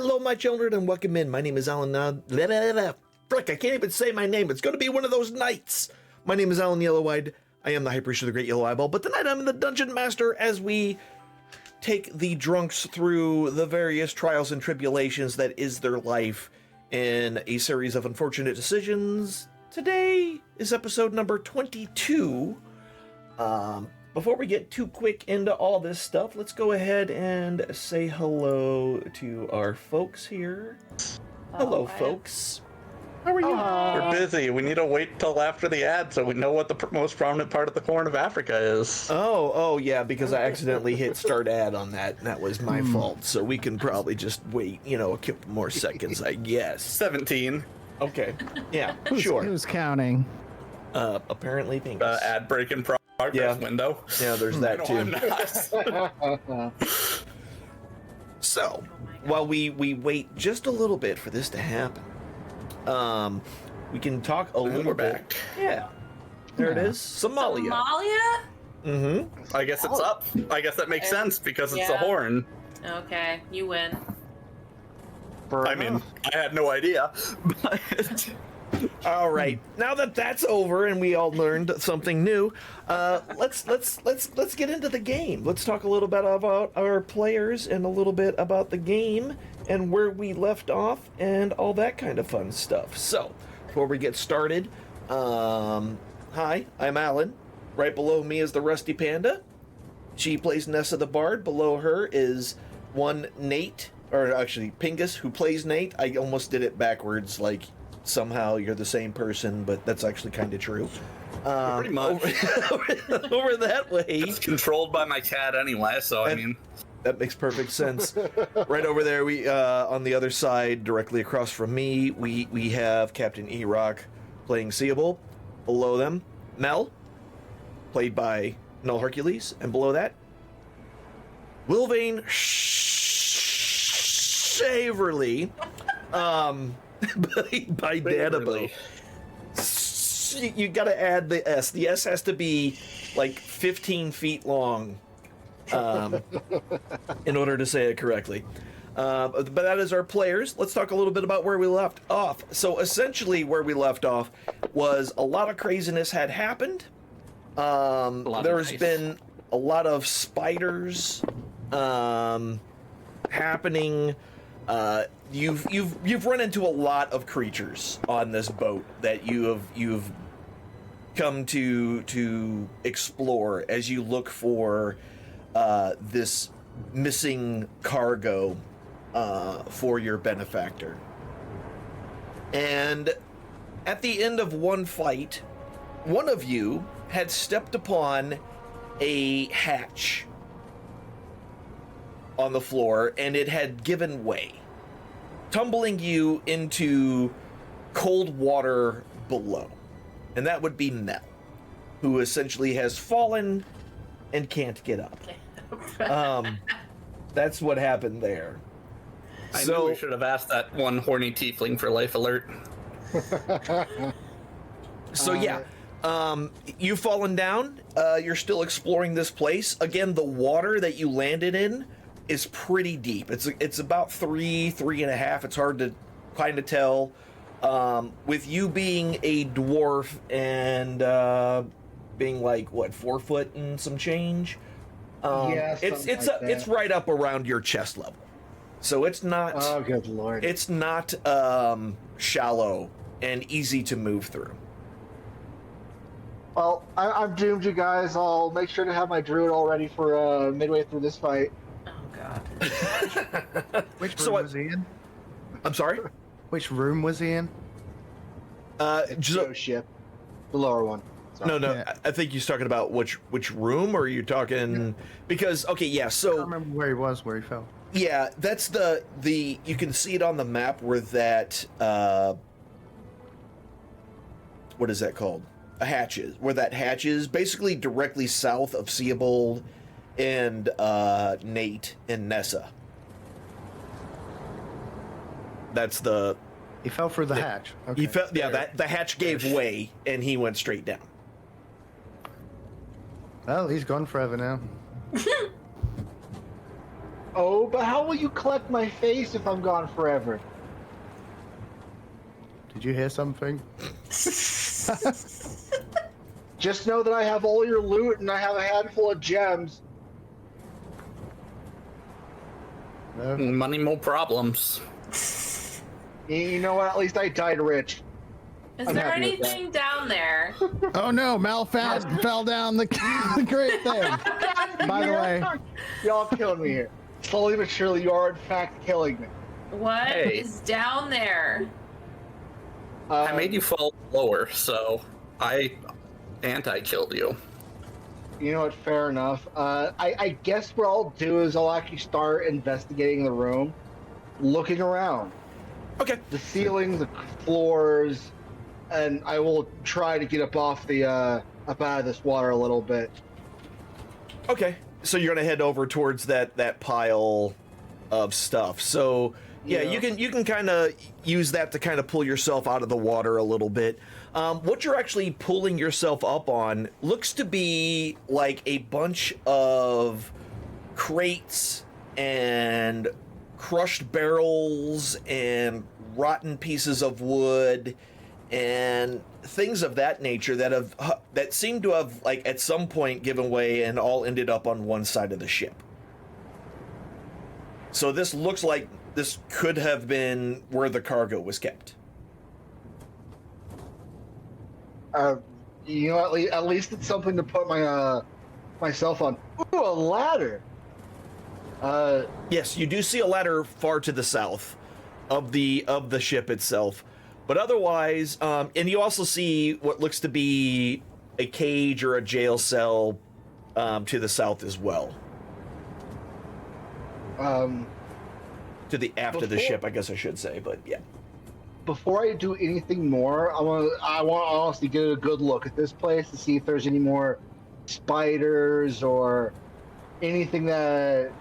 Hello, my children, and welcome in. My name is Alynn. Frick, I can't even say my name. It's going to be one of those nights. My name is Alynn Yelloweyed. I am the High Priest of the Great Yellow Eyeball, but tonight I'm the Dungeon Master as we take the drunks through the various trials and tribulations that is their life in a series of unfortunate decisions. Today is episode number 22. Before we get too quick into all this stuff, let's go ahead and say hello to our folks here. Hello, folks. How are you? We're busy. We need to wait till after the ad so we know what the most prominent part of the Horn of Africa is. Oh, yeah, because I accidentally hit start ad on that, and that was my fault. So we can probably just wait, a couple more seconds, I guess. 17. Okay. Yeah, sure. Who's counting? Apparently Pingus. Ad break in progress window. Yeah, there's that too. I'm not. So, while we wait just a little bit for this to happen, we can talk a little bit. Back. Yeah. There it is. Somalia. Somalia? Mm-hmm. I guess it's up. I guess that makes sense because it's a horn. Okay, you win. I mean, I had no idea. But All right. Now that that's over and we all learned something new, let's get into the game. Let's talk a little bit about our players and a little bit about the game and where we left off and all that kind of fun stuff. So, before we get started, hi, I'm Alynn. Right below me is the Rusty Panda. She plays Nessa the Bard. Below her is one Nate, or actually Pingus, who plays Nate. I almost did it backwards, like somehow you're the same person, but that's actually kind of true. pretty much. Over that way. It's controlled by my cat anyway, so I mean. That makes perfect sense. Right over there, we on the other side, directly across from me, we have Captain E-Rock playing Seable. Below them, Mel, played by Null Hercules, and below that, Wilvane Shaverly, by Danabo. You gotta add the S. The S has to be like 15 feet long in order to say it correctly. But that is our players. Let's talk a little bit about where we left off. So essentially where we left off was a lot of craziness had happened. There's been a lot of spiders happening. You've run into a lot of creatures on this boat that you've come to explore as you look for this missing cargo for your benefactor. And at the end of one fight, one of you had stepped upon a hatch on the floor, and it had given way, tumbling you into cold water below. And that would be Mel, who essentially has fallen and can't get up. That's what happened there. I knew we should have asked that one horny tiefling for life alert. So yeah, you've fallen down. You're still exploring this place. Again, the water that you landed in is pretty deep. It's about 3.5. It's hard to kind of tell. With you being a dwarf and being like 4 foot and some change. It's right up around your chest level. So it's not. Oh, good lord! It's not shallow and easy to move through. Well, I'm doomed, you guys. I'll make sure to have my druid all ready for midway through this fight. Oh god. Which room was he in? I'm sorry? Which room was he in? Ghost ship, the lower one. Sorry. No. Yeah. I think he's talking about which room, or are you talking because so I don't remember where he was, where he fell. yeah, that's the you can see it on the map where that what is that called? A hatch is. Where that hatch is, basically directly south of Seabold and Nate and Nessa. That's the He fell through the hatch. Okay. he felt the hatch gave way and he went straight down. Well, he's gone forever now. Oh, but how will you collect my face if I'm gone forever? Did you hear something? Just know that I have all your loot and I have a handful of gems. No? Money, more problems. You know what? At least I died rich. Is I'm there happy with that. anything down there? Oh no, Malfad fell down the great thing. By the way, Y'all killing me here. Slowly but surely, you are in fact killing me. What is Hey. down there? I made you fall lower, so I anti-killed you. You know what? Fair enough. I guess what I'll do is I'll actually start investigating the room, looking around. Okay. The ceiling, the floors, and I will try to get up out of this water a little bit. Okay. So you're gonna head over towards that pile of stuff. So yeah, Yeah. you can kind of use that to kind of pull yourself out of the water a little bit. What you're actually pulling yourself up on looks to be like a bunch of crates and crushed barrels and rotten pieces of wood and things of that nature that seem to have like at some point given way and all ended up on one side of the ship. So this looks like this could have been where the cargo was kept. You know, at least it's something to put myself on. Ooh, a ladder. Yes, you do see a ladder far to the south of the ship itself, but otherwise, and you also see what looks to be a cage or a jail cell to the south as well. To the aft of the Before- ship, I guess I should say, but yeah. Before I do anything more, I want to honestly get a good look at this place to see if there's any more spiders or anything that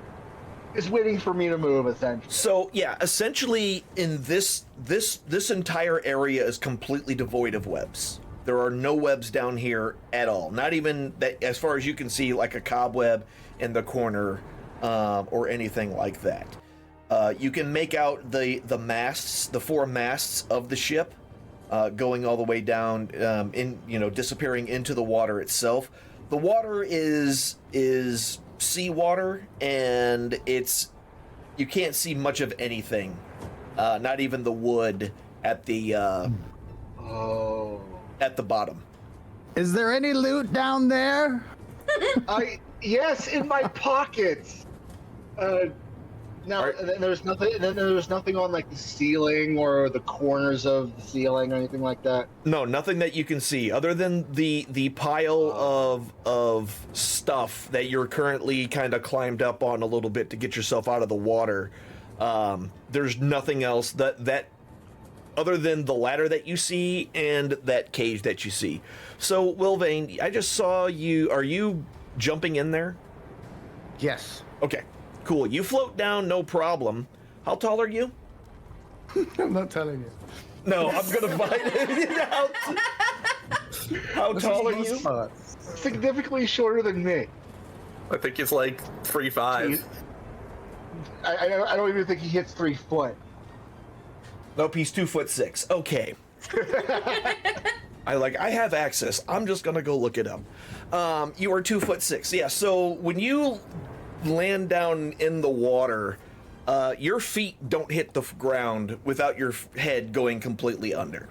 is waiting for me to move. Essentially. So yeah, essentially in this entire area is completely devoid of webs. There are no webs down here at all. Not even that, as far as you can see, like a cobweb in the corner or anything like that. You can make out the masts, the four masts of the ship, going all the way down, disappearing into the water itself. The water is seawater, and you can't see much of anything, not even the wood at the Oh. at the bottom. is there any loot down there? Yes, in my pockets. Now Are- there's nothing. Then there's nothing on like the ceiling or the corners of the ceiling or anything like that. No, nothing that you can see other than the pile of stuff that you're currently kind of climbed up on a little bit to get yourself out of the water. There's nothing else that other than the ladder that you see and that cage that you see. So, Wilvane, I just saw you. Are you jumping in there? Yes. Okay, cool. You float down, no problem. How tall are you? I'm not telling you. No, I'm gonna find it out. How tall are This is you? the part. Significantly shorter than me. I think it's like 3'5". I don't even think he hits 3 foot. Nope, he's 2'6". Okay. I have access. I'm just gonna go look it up. You are 2'6". Yeah. So when you land down in the water, your feet don't hit the ground without your head going completely under.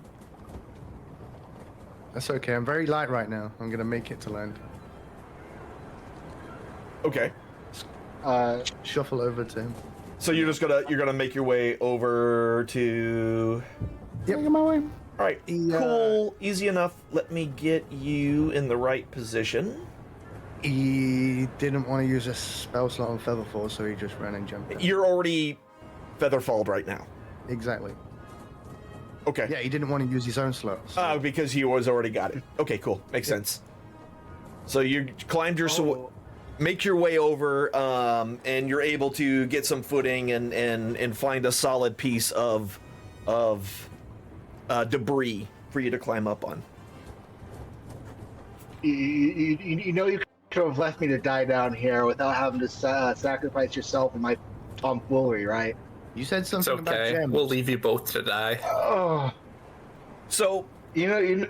That's okay. I'm very light right now. I'm gonna make it to land. Okay. Shuffle over to him. So you're gonna make your way over to. Yep. My way. All right. Cool. Easy enough. Let me get you in the right position. He didn't want to use a spell slot on Featherfall, so he just ran and jumped in. You're already featherfalled right now. Exactly. Okay. Yeah, he didn't want to use his own slot. So. Because he was already got it. Okay, cool. Makes sense. So you climbed your, make your way over, and you're able to get some footing and find a solid piece of debris for you to climb up on. You know you could have left me to die down here without having to sacrifice yourself and my tomfoolery, right? You said It's something about okay. gems. We'll leave you both to die. Oh, So, you know.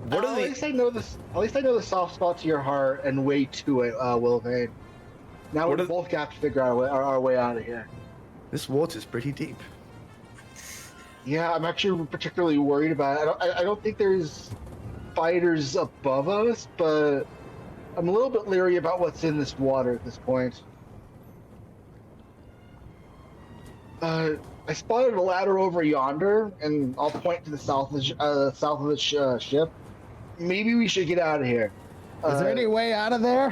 what are At the? least I know this. At least I know the soft spot to your heart and way to it, Will Vane. Now What we are- both got to figure out our way out of here. This water's pretty deep. Yeah, I'm actually particularly worried about it. I don't think there's fighters above us, but I'm a little bit leery about what's in this water at this point. I spotted a ladder over yonder, and I'll point to the south of the ship. Maybe we should get out of here. Is there any way out of there?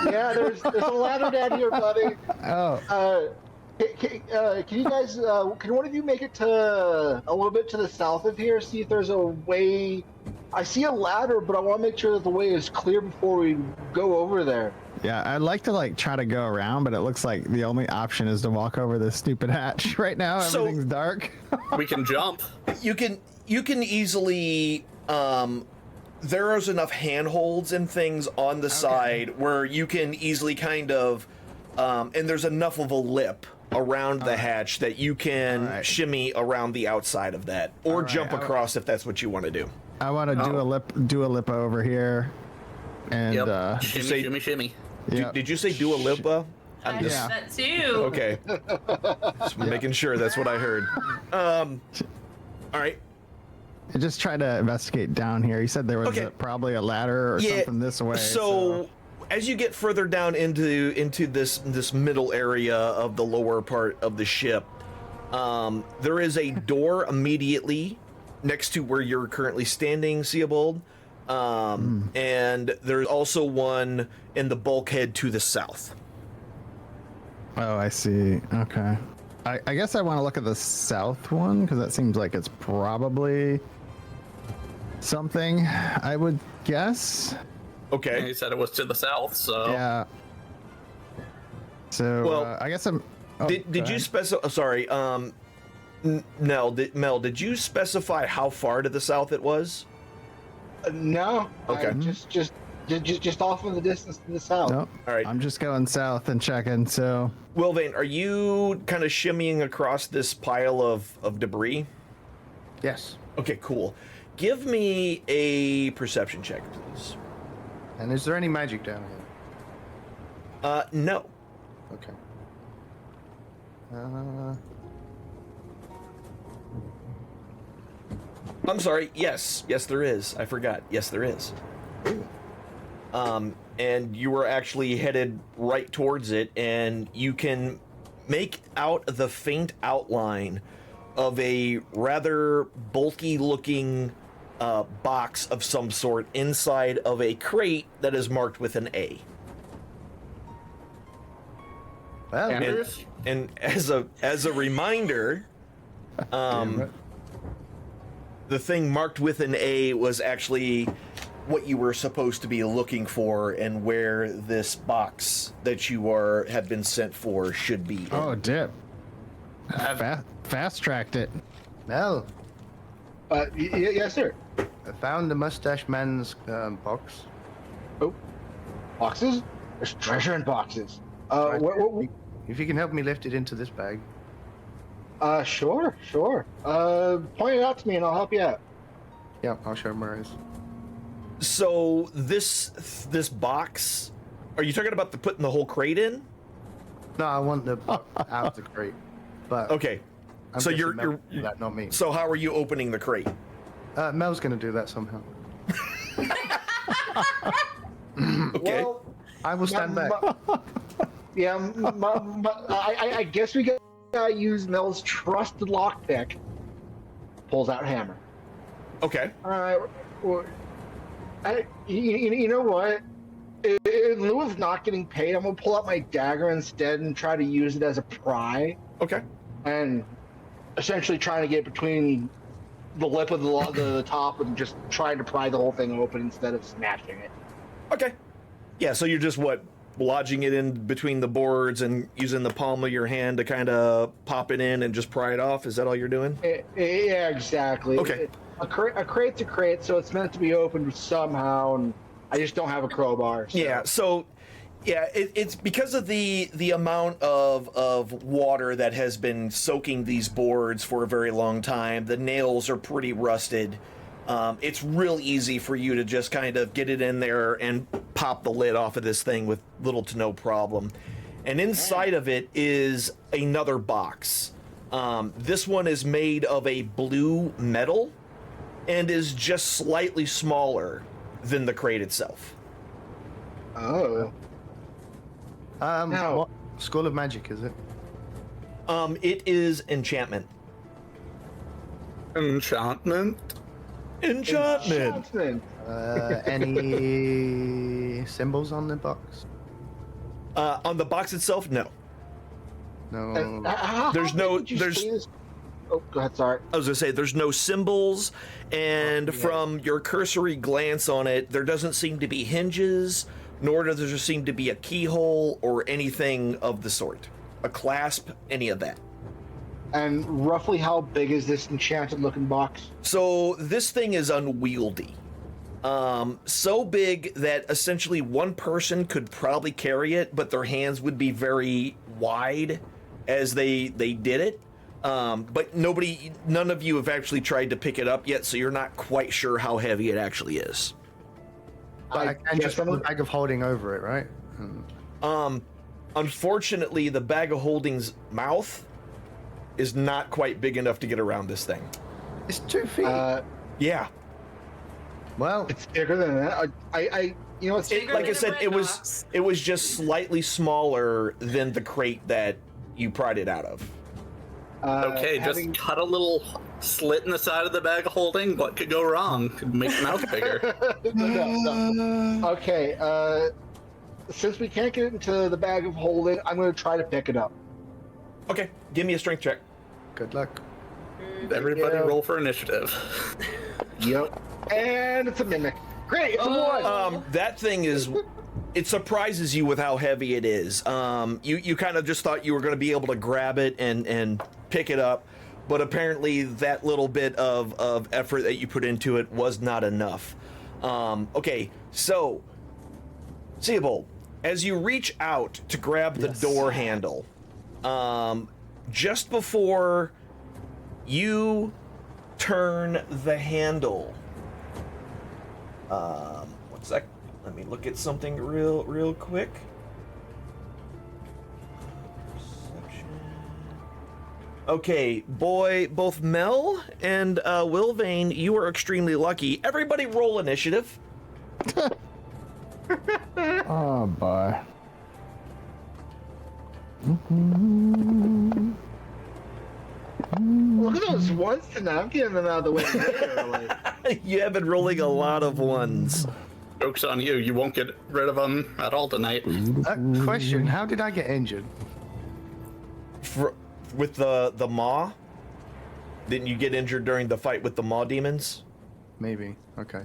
Yeah, there's a ladder down here, buddy. Oh, Can you guys? Can one of you make it to a little bit to the south of here? See if there's a way. I see a ladder, but I want to make sure that the way is clear before we go over there. yeah. I'd like to try to go around, but it looks like the only option is to walk over this stupid hatch right now. So- Everything's dark. We can jump. You can easily. There is enough handholds and things on the side where you can easily kind of, and there's enough of a lip around the hatch that you can Alright. shimmy around the outside of that, or Alright, jump across if that's what you want to do. I want to do a lip over here, and Yep. you Shimmy, say- shimmy, shimmy. yeah. Did you say Dua Lipa? I I'm just Yeah. that too. okay. Just making sure that's what I heard. All right. I just try to investigate down here. You said there was Okay. Probably a ladder or something this way. So as you get further down into this middle area of the lower part of the ship, there is a door immediately next to where you're currently standing, Seabold. And there's also one in the bulkhead to the south. Oh, I see. Okay. I guess I want to look at the south one because that seems like it's probably something, I would guess. Okay. He said it was to the south, so Yeah. So Well, I guess I'm. Oh, Did go you ahead. specify? Sorry, Mel. Did you specify how far to the south it was? No. Okay. Just off in the distance to the south. Nope. All right. I'm just going south and checking. So Wilvane, are you kind of shimmying across this pile of debris? Yes. Okay, cool. Give me a perception check, please. And is there any magic down here? No. Okay. I'm sorry. Yes, there is. I forgot. Yes, there is. And you were actually headed right towards it, and you can make out the faint outline of a rather bulky-looking box of some sort inside of a crate that is marked with an A. Well, And as a reminder, the thing marked with an A was actually what you were supposed to be looking for, and where this box that you have been sent for should be. oh, dip. Fast tracked it. Mel, Yes, sir. I found the mustache man's box. Oh, boxes? There's treasure in boxes. Right What, there. If you can help me lift it into this bag. Sure. Point it out to me and I'll help you out. Yeah, I'll show him where it is. So this box, are you talking about putting the whole crate in? No, I want the box out of the crate. But Okay. I'm So guessing you're Mel will do that, not me. So how are you opening the crate? Mel's gonna do that somehow. Okay. Well, I will stand back. yeah, I guess we gotta use Mel's trusted lockpick. Pulls out hammer. Okay. All right. Well, you know what? In lieu of not getting paid, I'm gonna pull out my dagger instead and try to use it as a pry, Okay. and essentially trying to get between the lip of the top and just trying to pry the whole thing open instead of smashing it. Okay. Yeah, so you're just lodging it in between the boards and using the palm of your hand to kind of pop it in and just pry it off? Is that all you're doing? Yeah, exactly. Okay. A crate's a crate, so it's meant to be opened somehow, and I just don't have a crowbar. So. Yeah, so Yeah, it's because of the amount of water that has been soaking these boards for a very long time. The nails are pretty rusted. It's real easy for you to just kind of get it in there and pop the lid off of this thing with little to no problem. And inside of it is another box. This one is made of a blue metal and is just slightly smaller than the crate itself. Oh. Now- What school of magic is it? It is enchantment. Enchantment? Enchantment. Enchantment. Any symbols on the box? On the box itself, no. No. There's how no- big would you there's- say this- Oh, go ahead. Sorry. I was gonna say there's no symbols, and from your cursory glance on it, there doesn't seem to be hinges, nor does there seem to be a keyhole or anything of the sort. A clasp, any of that. And roughly how big is this enchanted-looking box? So this thing is unwieldy. So big that essentially one person could probably carry it, but their hands would be very wide as they did it. But none of you have actually tried to pick it up yet, so you're not quite sure how heavy it actually is. I can guess just put a someone- bag of holding over it, right? Unfortunately, the bag of holding's mouth is not quite big enough to get around this thing. It's 2 feet. Yeah, well, It's bigger than that. You know, it's Bigger like I than said, a it bread was box. just slightly smaller than the crate that you pried it out of. Okay, having- just cut a little slit in the side of the bag of holding. What could go wrong? Could make the mouth bigger. No. Okay, since we can't get into the bag of holding, I'm going to try to pick it up. Okay, give me a strength check. good luck. Everybody Yeah. roll for initiative. Yep. And it's a mimic. Great, it's a one. That thing is, it surprises you with how heavy it is. You kind of just thought you were going to be able to grab it and pick it up, but apparently that little bit of effort that you put into it was not enough. Okay, so, Seabold, as you reach out to grab the door handle, just before you turn the handle, one sec. Let me look at something real quick. Perception. Okay, both Mel and Wilvane, you are extremely lucky. Everybody roll initiative. Oh boy. Look at those ones tonight. I'm getting them out of the way early. You have been rolling a lot of ones. Joke's on you. You won't get rid of them at all tonight. Question: how did I get injured? With the maw? Didn't you get injured during the fight with the maw demons? Maybe. Okay.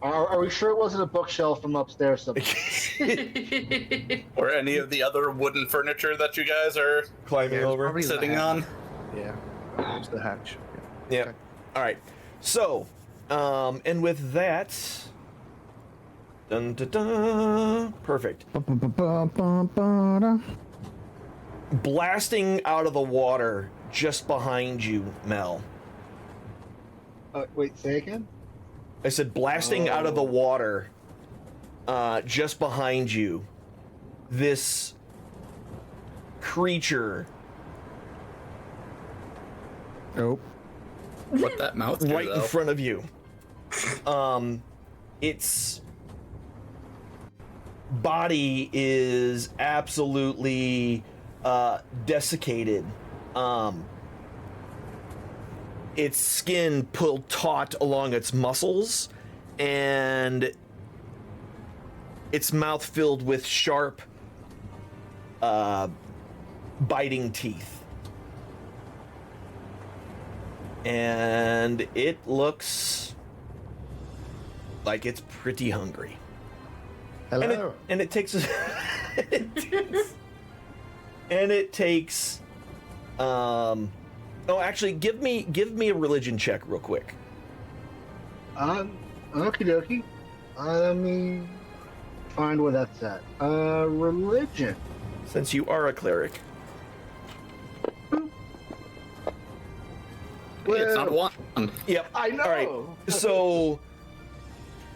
Are we sure it wasn't a bookshelf from upstairs somewhere? Or any of the other wooden furniture that you guys are Climbing Yeah, it was over? probably sitting the on. hatch. Yeah. It was the hatch. Yeah. Okay. All right. So, and with that, dun, dun, dun, perfect. Ba-ba-ba-ba-ba-da. Blasting out of the water just behind you, Mel. Wait, say again? I said blasting out of the water just behind you. This creature Nope. What that mouth do, right in though. front of you. Its body is absolutely desiccated. Its skin pulled taut along its muscles, and its mouth filled with sharp, biting teeth. And it looks like it's pretty hungry. Hello. And it takes and it takes oh, actually give me a religion check real quick. Okie dokie. Let me find where that's at. Religion. Since you are a cleric. It's not one. Yep. I know. All right. So,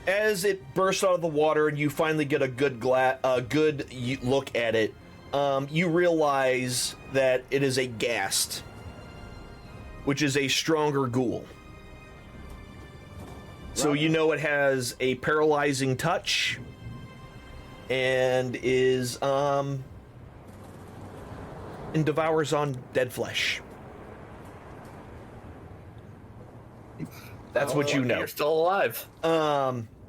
as it bursts out of the water and you finally get a good look at it, you realize that it is a ghast, which is a stronger ghoul. So you know it has a paralyzing touch and is and devours on dead flesh. That's what you know. You're still alive.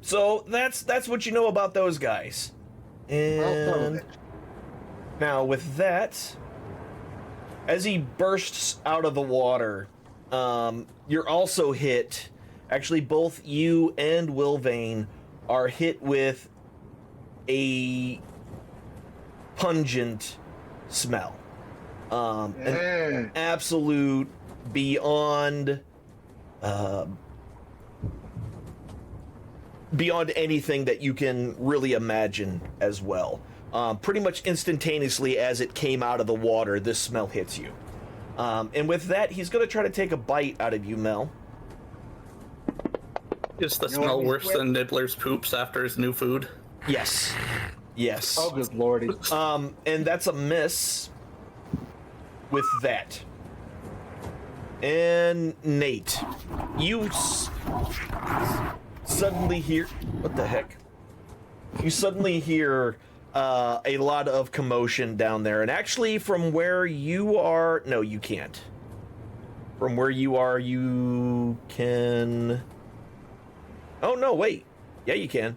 So that's what you know about those guys. And now with that, as he bursts out of the water, you're also hit. Actually, both you and Wilvane are hit with a pungent smell. An absolute beyond anything that you can really imagine as well. Pretty much instantaneously as it came out of the water, this smell hits you. And with that, he's going to try to take a bite out of you, Mel. Is the smell worse than Nibbler's poops after his new food? Yes. Yes. Oh, good lordy. And that's a miss with that. And Nate, you suddenly hear... What the heck? You suddenly hear a lot of commotion down there. And actually, from where you are... No, you can't. From where you are, you can... Oh, no, wait. Yeah, you can.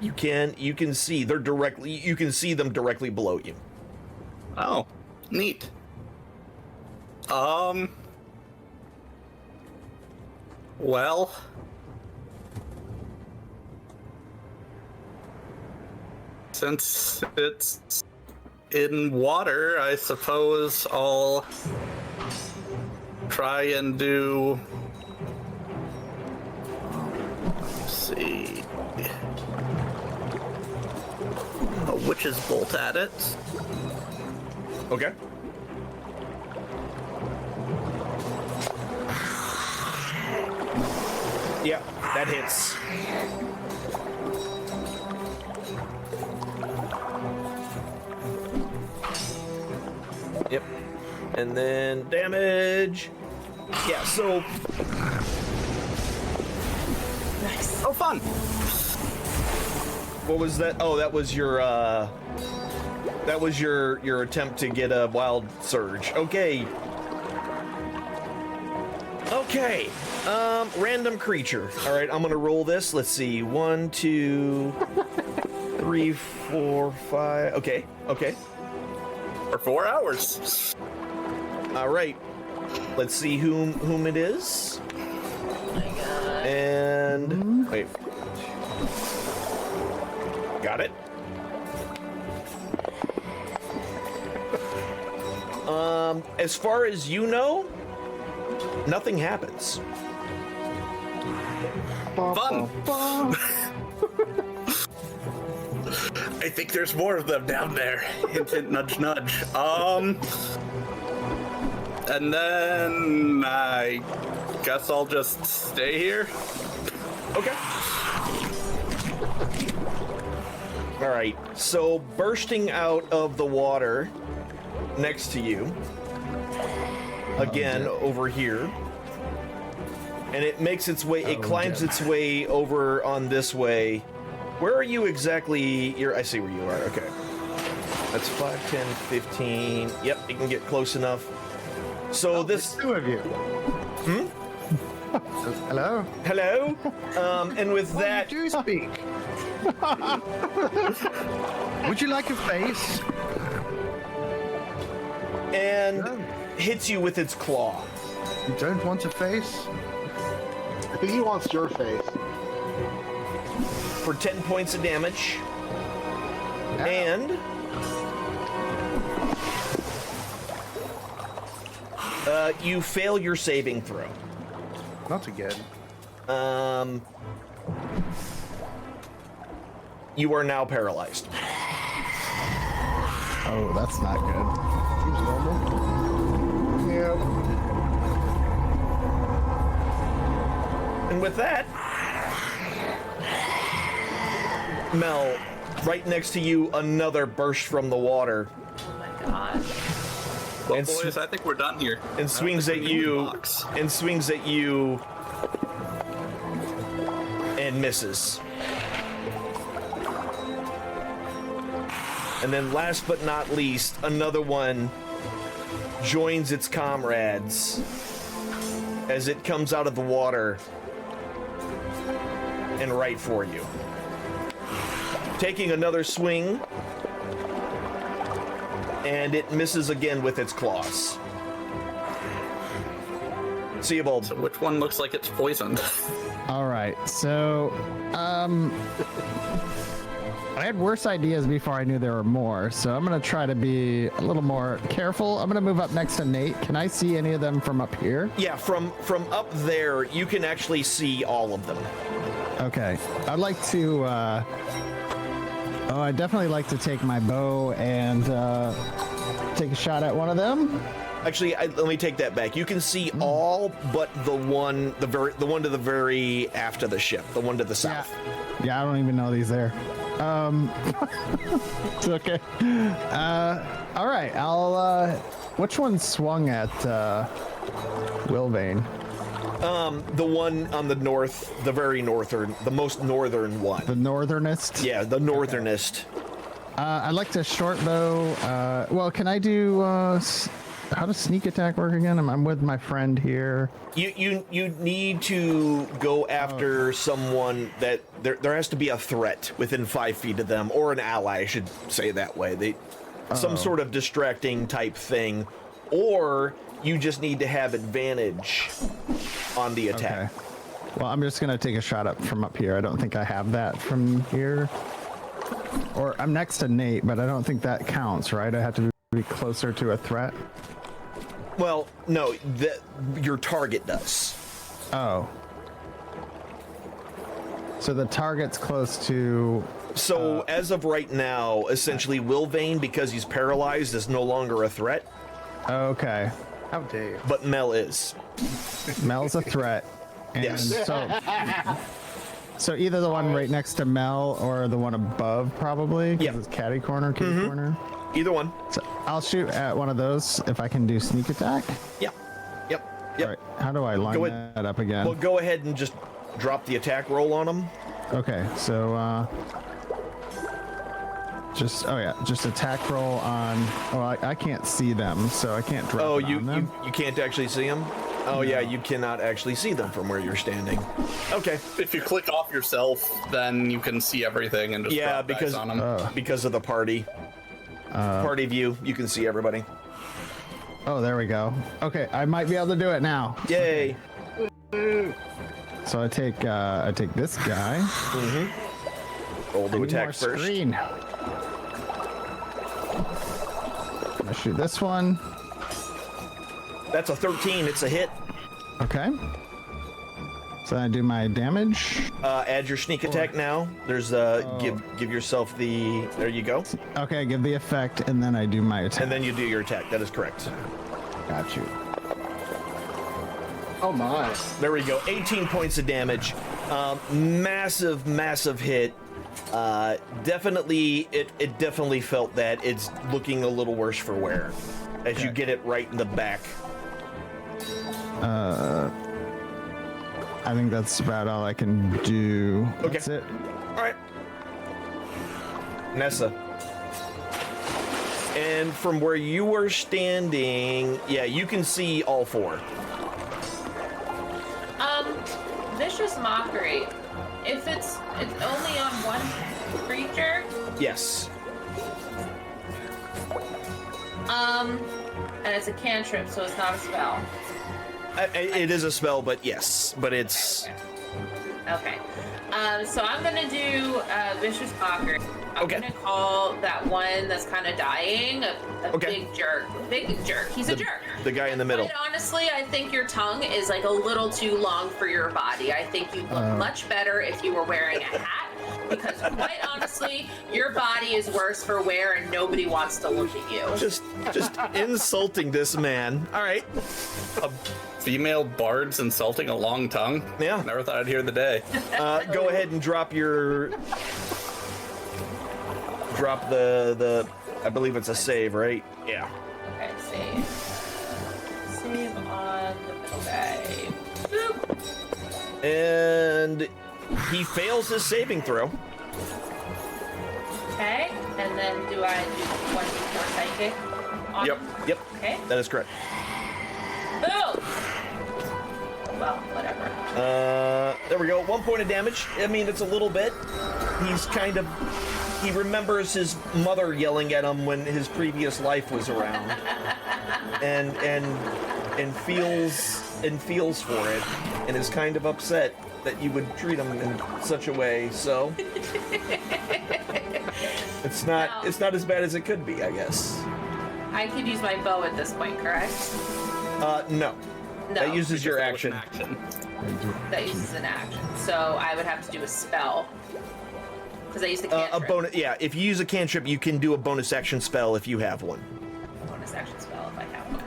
You can see. They're directly... You can see them directly below you. Oh, neat. Well, since it's in water, I suppose I'll try and do, let's see, a witch's bolt at it. Okay. Yeah, that hits. Yep. And then damage. Yeah, so... Nice. Oh, fun! What was that? Oh, that was your, That was your attempt to get a wild surge. Okay. Okay. Random creature. All right, I'm gonna roll this. Let's see. 1, 2, 3, 4, 5. Okay. Okay. For 4 hours. All right. Let's see whom it is. Oh my god. And wait. Got it. As far as you know, nothing happens. Fun! I think there's more of them down there. Hint, hint, nudge, nudge. And then I guess I'll just stay here. Okay. All right. So bursting out of the water next to you, again over here, and it makes its way. It climbs its way over on this way. Where are you exactly? I see where you are. Okay. That's 5, 10, 15. Yep, you can get close enough. So this. Two of you. Hello. Hello. And with that. You do speak. Would you like a face? And No. hits you with its claw. You don't want a face? I think he wants your face. For 10 points of damage. And you fail your saving throw. Not again. you are now paralyzed. Oh, that's not good. Seems normal. Yeah. And with that, Mel, right next to you, another burst from the water Oh my god. Well, And boys, I think we're done here. and swings at you and misses. And then last but not least, another one joins its comrades as it comes out of the water and right for you. Taking another swing, and it misses again with its claws. Seabold. So which one looks like it's poisoned? All right, so I had worse ideas before I knew there were more, so I'm gonna try to be a little more careful. I'm gonna move up next to Nate. Can I see any of them from up here? Yeah, from up there, you can actually see all of them. Okay, I'd like to. I'd definitely like to take my bow and take a shot at one of them. Actually, let me take that back. You can see all but the one to the very aft of the ship, the one to the south. Yeah, I don't even know these there. It's okay. All right, I'll. Which one swung at Wilvane? The one on the north, the very northern, the most northern one. The northernest. Yeah, the northernest. I'd like to short bow. Well, can I do? How does sneak attack work again? I'm with my friend here. You need to go after someone that there has to be a threat within 5 feet of them, or an ally, I should say that way. Some sort of distracting type thing, or you just need to have advantage on the attack. Okay. Well, I'm just gonna take a shot up from up here. I don't think I have that from here. Or I'm next to Nate, but I don't think that counts, right? I have to be closer to a threat. Well, no, your target does. Oh. So the target's close to. So as of right now, essentially, Wilvane, because he's paralyzed, is no longer a threat. Okay. How dare you? But Mel is. Mel's a threat. And Yes. So either the one right next to Mel or the one above, probably. 'Cause Yeah. It's catty corner, kitty corner. Either one. So I'll shoot at one of those if I can do sneak attack. Yeah. Yep. All right. How do I line Go ahead. that up again? Well, go ahead and just drop the attack roll on him. Okay. So just attack roll on. Oh, I can't see them, so I can't drop. Oh, it on them. you can't actually see them? Oh, yeah, you cannot actually see them from where you're standing. Okay. If you click off yourself, then you can see everything and just Yeah, drop dice on them. because of the party. Party view, you can see everybody. Oh, there we go. Okay, I might be able to do it now. Yay. So I take this guy. Roll to I need attack more first. screen. I shoot this one. That's a 13. It's a hit. Okay. So I do my damage. Add your sneak attack now. There's give yourself the. There you go. Okay, give the effect, and then I do my attack. And then you do your attack. That is correct. Got you. Oh my. There we go. 18 points of damage. Massive hit. Definitely, it definitely felt that. It's looking a little worse for wear as you get it right in the back. I think that's about all I can do. Okay. That's it. All right. Nessa. And from where you were standing, yeah, you can see all four. Vicious Mockery. If it's only on one creature, Yes. and it's a cantrip, so it's not a spell. It is a spell, but yes, but it's Okay. So I'm gonna do Vicious Mockery. I'm Okay. gonna call that one that's kind of dying a Okay. big jerk. Big jerk. He's a jerk. the guy in the middle. But honestly, I think your tongue is like a little too long for your body. I think you'd look much better if you were wearing a hat. Because quite honestly, your body is worse for wear and nobody wants to look at you. Just insulting this man. All right. Female bards insulting a long tongue? Yeah. Never thought I'd hear the day. Go ahead and drop the I believe it's a save, right? Yeah. Okay, save. Save on the middle guy. Boop. And he fails his saving throw. Okay, and then do I do 1d4 psychic? On Yep. Okay. That is correct. Boom! Well, whatever. There we go. 1 point of damage. I mean, it's a little bit. He remembers his mother yelling at him when his previous life was around, and feels for it, and is kind of upset that you would treat him in such a way. So it's not as bad as it could be, I guess. I could use my bow at this point, correct? No. No. That uses your That was an action. That uses an action. So I would have to do a spell. Because I used the cantrip. A bonus. Yeah, if you use a cantrip, you can do a bonus action spell if you have one. Bonus action spell if I have one.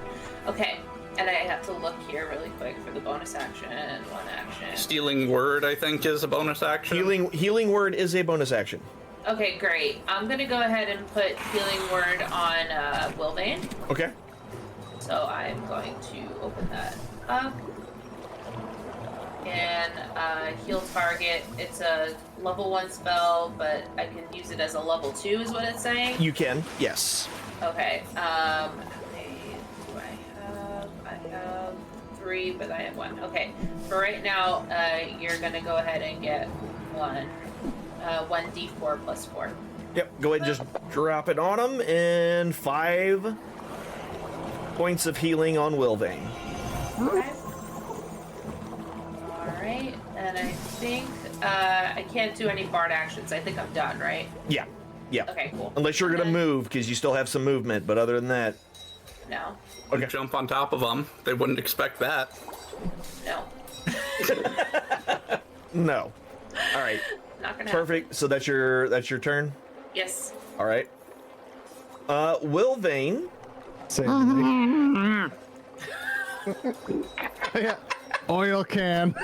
Okay. And I have to look here really quick for the bonus action. One action. Stealing word, I think, is a bonus action. Healing word is a bonus action. Okay, great. I'm gonna go ahead and put healing word on Wilvane. Okay. So I'm going to open that up. And heal target. It's a level 1 spell, but I can use it as a level 2 is what it's saying? You can, yes. Okay. How many do I have? I have 3, but I have 1. Okay. For right now, you're gonna go ahead and get 1d4 plus 4. Yep, go ahead and just drop it on him, and 5 points of healing on Wilvane. Okay. Alright, and I think I can't do any bard actions. I think I'm done, right? Yeah. Okay, cool. Unless you're gonna move, because you still have some movement, but other than that... No. Okay. Jump on top of them. They wouldn't expect that. No. No. All right. Not gonna Perfect. So that's your turn? happen. Yes. All right. Wilvane. Save yeah. Oil can.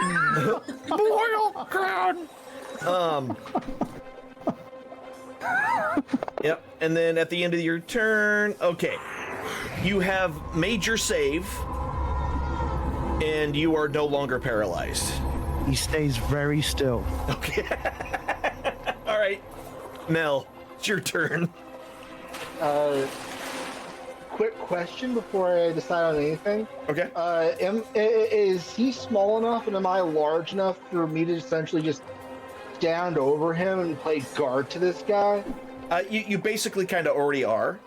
Oil can. Yep. And then at the end of your turn, okay, you have made your save, and you are no longer paralyzed. He stays very still. Okay. All right, Mel, it's your turn. Quick question before I decide on anything. Okay. Is he small enough and am I large enough for me to essentially just stand over him and play guard to this guy? You basically kind of already are.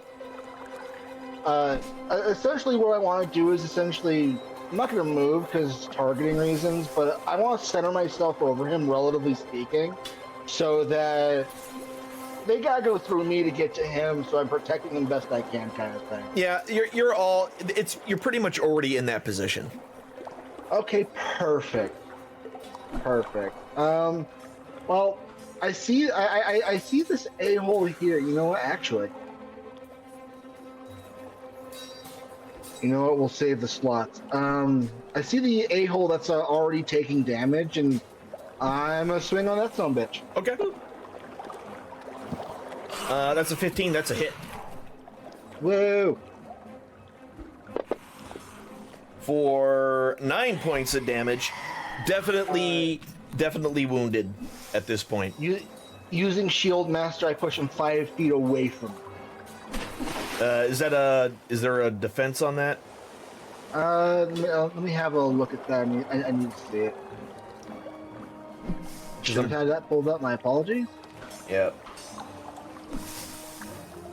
Essentially what I want to do is I'm not going to move because targeting reasons, but I want to center myself over him, relatively speaking, so that they gotta go through me to get to him, so I'm protecting him best I can, kind of thing. Yeah, you're pretty much already in that position. Okay, perfect. Well, I see this a-hole here. You know what? Actually, you know what? We'll save the slots. I see the a-hole that's already taking damage, and I'm gonna swing on that son of a bitch. Okay. That's a 15. That's a hit. Whoa! For 9 points of damage. Definitely wounded at this point. Using Shield Master, I push him 5 feet away from him. Is there a defense on that? Let me have a look at that. I need to see it. Should I have that pulled up? My apologies. Yeah.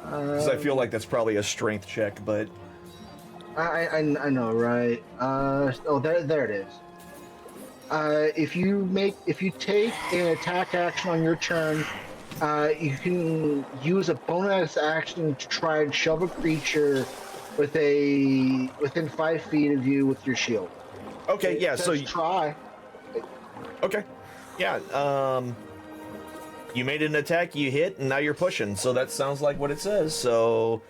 Because I feel like that's probably a strength check, but I know, right? There it is. If you take an attack action on your turn, you can use a bonus action to try and shove a creature within 5 feet of you with your shield. okay, yeah. So try. okay, yeah. You made an attack, you hit, and now you're pushing. So that sounds like what it says. So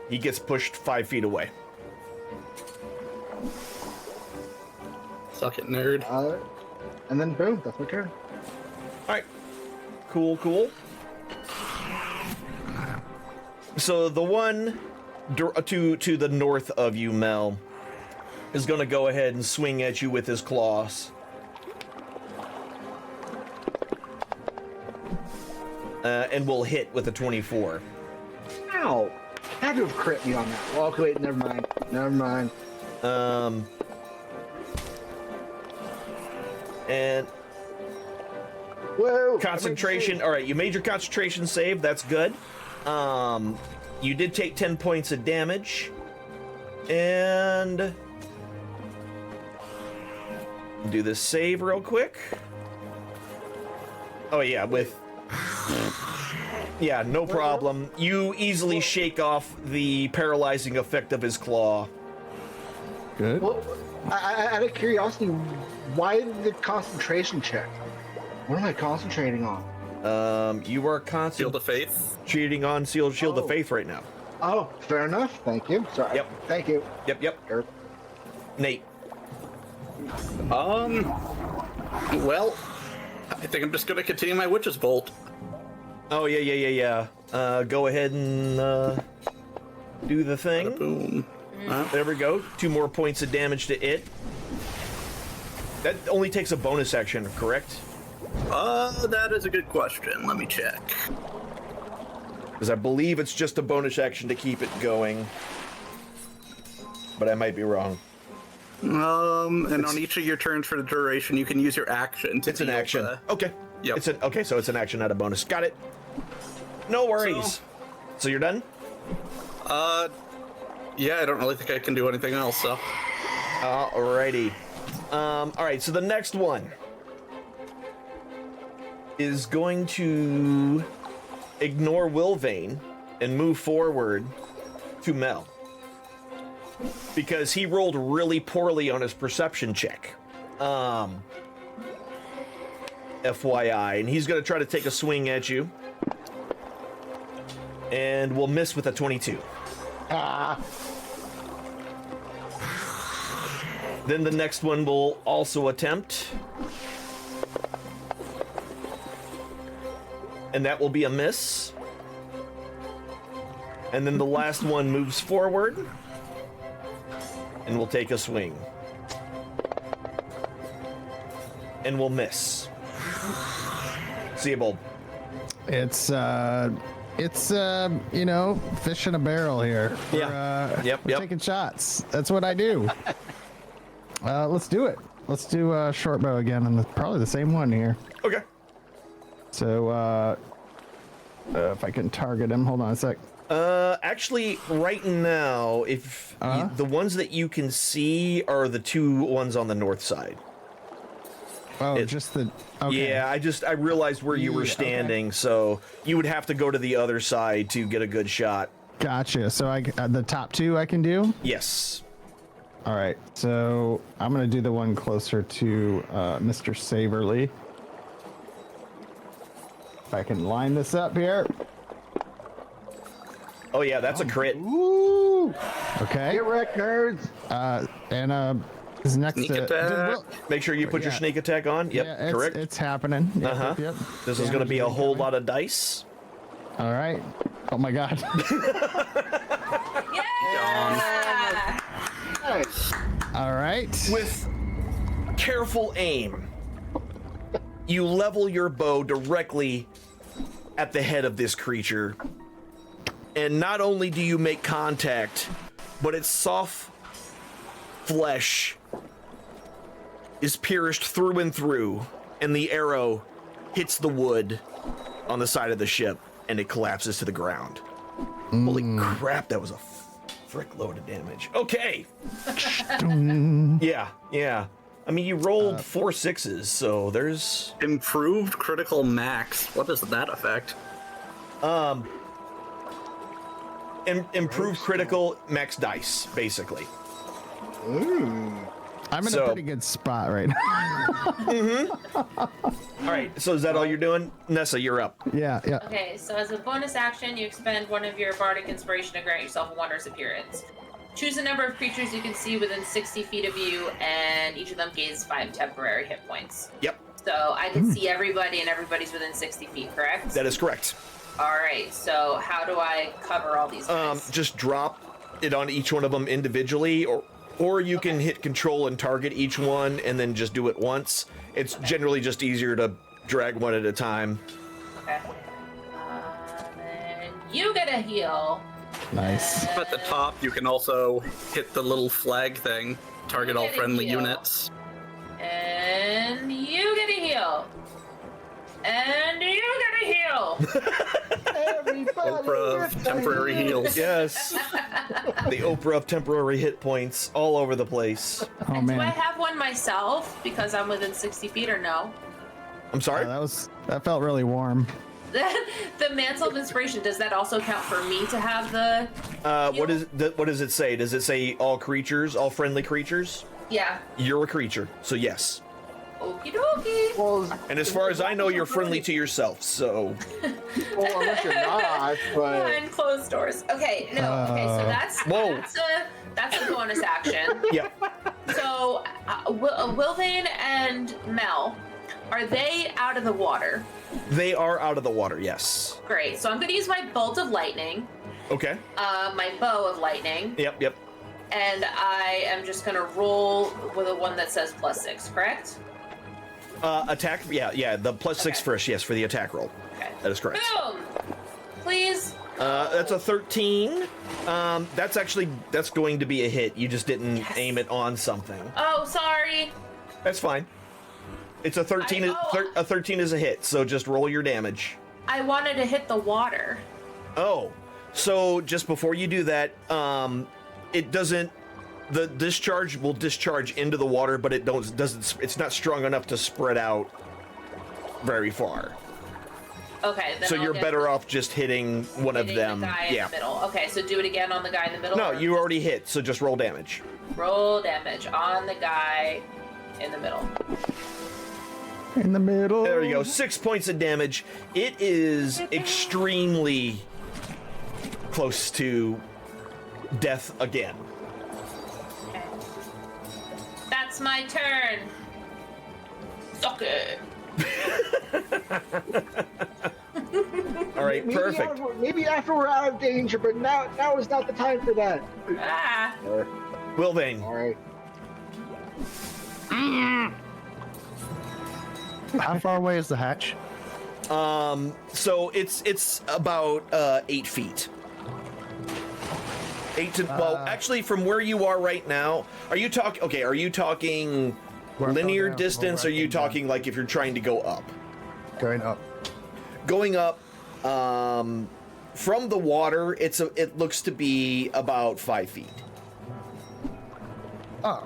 he gets pushed 5 feet away. Suck it, nerd. And then boom, that's my turn. All right. Cool, cool. So the one to the north of you, Mel, is going to go ahead and swing at you with his claws. And will hit with a 24. Ow! Had to have crit me on that. Well, okay, wait, never mind. Never mind. And Whoa! concentration. All right, you made your concentration save. That's good. You did take 10 points of damage. And do this save real quick. Oh yeah, yeah, no problem. You easily shake off the paralyzing effect of his claw. Good. Well, out of curiosity, why the concentration check? What am I concentrating on? You are Shield of Faith. concentrating on Shield of Faith right now. Oh, fair enough. Thank you. Sorry. Yep. Thank you. Yep. Sure. Nate. Well, I think I'm just gonna continue my Witch's Bolt. Oh, yeah. Go ahead and do the thing. Boom. There we go. 2 more points of damage to it. That only takes a bonus action, correct? That is a good question. Let me check. Because I believe it's just a bonus action to keep it going. But I might be wrong. And on each of your turns for the duration, you can use your action to It's an deal action. the- Okay. Yep. Okay, so it's an action, not a bonus. Got it. No worries. So you're done? Yeah, I don't really think I can do anything else, so. Alrighty. Alright, so the next one is going to ignore Wilvane and move forward to Mel. Because he rolled really poorly on his perception check. FYI. And he's going to try to take a swing at you. And will miss with a 22. Then the next one will also attempt. And that will be a miss. And then the last one moves forward. And will take a swing. And will miss. Seabold. It's you know, fish in a barrel here. Yeah. We're taking shots. That's what I do. Let's do it. Let's do short bow again, and probably the same one here. Okay. So, if I can target him, hold on a sec. Actually, right now, if the ones that you can see are the 2 ones on the north side. Oh, just the. Okay. Yeah, I realized where you were standing, so you would have to go to the other side to get a good shot. Gotcha. So the top 2 I can do. Yes. All right. So I'm gonna do the one closer to Mr. Saverly. If I can line this up here. Oh yeah, that's a crit. Ooh! Okay. Get wrecked, nerds! And is next Sneak to attack. Make sure you put your sneak attack on. Yep, yeah, correct. It's happening. Yep, yep. This is going to be a whole lot of dice. All right. Oh my god. Yeah! Nice. All right. With careful aim, you level your bow directly at the head of this creature. And not only do you make contact, but its soft flesh is pierced through and through, and the arrow hits the wood on the side of the ship, and it collapses to the ground. Holy crap, that was a frick load of damage. Okay. Yeah. I mean, you rolled 4 6s, so there's... Improved critical max. What does that affect? Improved critical max dice, basically. Ooh. I'm in a pretty good spot right now. All right, so is that all you're doing? Nessa, you're up. Yeah. Okay, so as a bonus action, you expend one of your bardic inspiration to grant yourself a wondrous appearance. Choose a number of creatures you can see within 60 feet of you, and each of them gains 5 temporary hit points. Yep, So I can see everybody, and everybody's within 60 feet, correct? that is correct. All right, so how do I cover all these guys? Just drop it on each one of them individually, or you can hit control and target each one and then just do it once. It's generally just easier to drag one at a time. Okay. Then you get a heal. Nice. Up at the top, you can also hit the little flag thing, target all friendly units. And you get a heal. And you get a heal. Oprah of temporary heals. Yes. The Oprah of temporary hit points all over the place. Oh And do I man. have one myself because I'm within 60 feet or no? I'm sorry? That felt really warm. The Mantle of Inspiration, does that also count for me to have the What does it say? Does it say all creatures, all friendly creatures? Yeah. You're a creature, so yes. Okie dokie. Well, And as far as I know, you're friendly to yourself, so... well, unless you're not, but Behind closed doors. Okay, no. Okay, so Whoa. that's a bonus action. Yeah. So, Wilvane and Mel, are they out of the water? They are out of the water, yes. Great. So I'm going to use my bolt of lightning, Okay. my bow of lightning, Yep. and I am just going to roll with a one that says +6. Correct? Attack, yeah, the +6 first, yes, for the attack roll. Okay. That is correct. Boom. Please. That's a 13. That's going to be a hit. You just didn't aim it on something. Oh, sorry. That's fine. It's a 13. A 13 is a hit, so just roll your damage. I wanted to hit the water. Oh, so just before you do that, it doesn't. The discharge will discharge into the water, but it doesn't. It's not strong enough to spread out very far. Okay. Then So I'll you're get better off just hitting one of hitting them. The guy Yeah. in the middle. Okay, so do it again on the guy in the middle. No, or you already hit, so just roll damage. roll damage on the guy in the middle. In the middle. There you go. 6 points of damage. It is extremely close to death again. Okay. That's my turn. Suck it. All right, perfect. maybe after we're out of danger, but now is not the time for that. Ah. Wilvane. All right. How far away is the hatch? So it's about 8 feet. 8 to well, actually, from where you are right now, are you talking? Okay, are you talking Where I fell linear down, distance? or Or are where I you came down? talking like if you're trying to go up? Going up. Going up, from the water, it looks to be about 5 feet. Oh.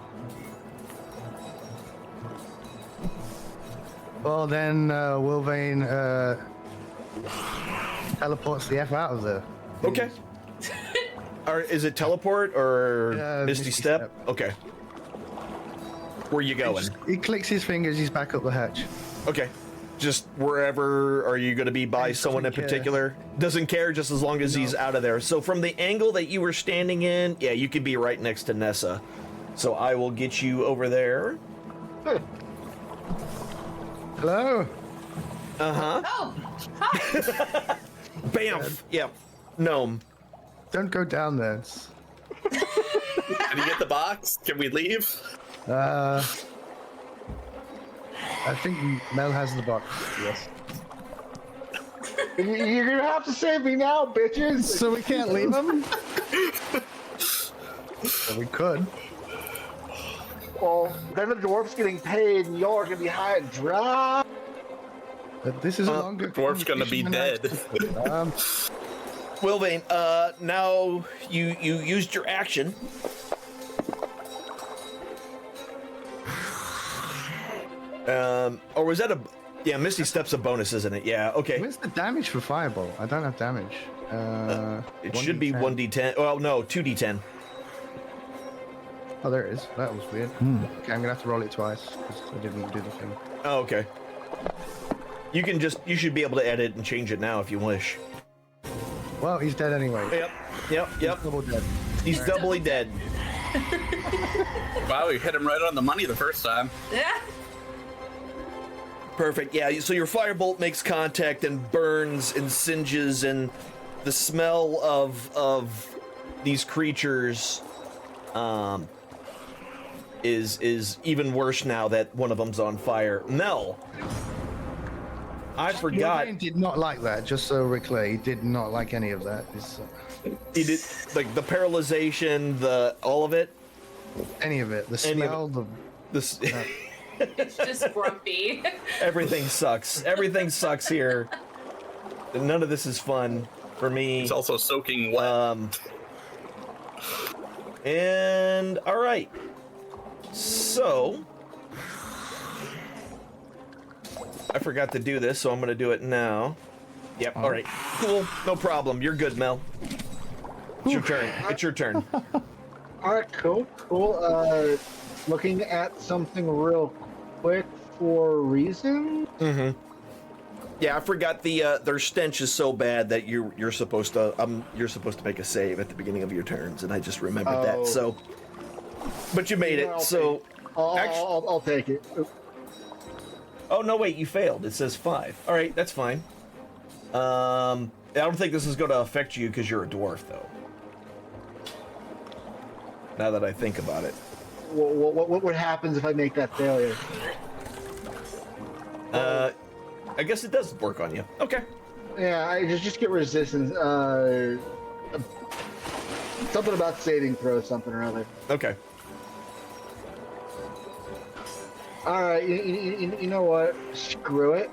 Well then, Wilvane teleports the F out of there. Okay. Or is it teleport or Misty Misty Step? Step. Okay. Where you going? He clicks his fingers, he's back up the hatch. Okay. Just wherever, are you going to be by someone in doesn't care. particular? Doesn't care, just as long as he's out of there. So from the angle that you were standing in, yeah, you could be right next to Nessa. So I will get you over there. Hello? Oh. Hi. Bamf! Yep. Gnome. Don't go down there. Did you get the box? Can we leave? I think Mel has the box. Yes. You're gonna have to save me now, bitches. So we can't leave him? Well, we could. Well, then the dwarf's getting paid, and y'all are gonna be high and dry. But this is a longer. Dwarf's gonna be dead. Wilvane, now you used your action. Or was that a... Yeah, Misty Step's a bonus, isn't it? Yeah, okay. Where's the damage for Fireball? I don't have damage. It should be 1d10. Well, no, 2d10. Oh, there it is. That was weird. Okay, I'm gonna have to roll it twice because I didn't do the thing. Oh, okay. You should be able to edit and change it now if you wish. Well, he's dead anyway. Yep. Double dead. He's doubly dead. Wow, you hit him right on the money the first time. Yeah. Perfect. Yeah, so your firebolt makes contact and burns and singes, and the smell of these creatures is even worse now that one of them's on fire. Mel, I forgot. Your did not like that. Just so we're clear, he did not like any of that. He did, like, the paralyzation, all of it. Any of it. The Any of smell. This. It's just grumpy. Everything sucks. Everything sucks here. None of this is fun for me. It's also soaking wet. And all right. So I forgot to do this, so I'm gonna do it now. Yep. All right. Cool. No problem. You're good, Mel. It's your turn. It's your turn. All right, cool. Looking at something real quick for reason. Mm-hmm. Yeah, I forgot their stench is so bad that you're supposed to make a save at the beginning of your turns, and I just remembered that. So, but you made it. So, I'll take it. oh no, wait, you failed. It says 5. All right, that's fine. I don't think this is going to affect you because you're a dwarf, though. Now that I think about it. What happens if I make that failure? I guess it does work on you. Okay. Yeah, I just get resistance. Something about saving throws, something or other. Okay. All right, you know what? Screw it.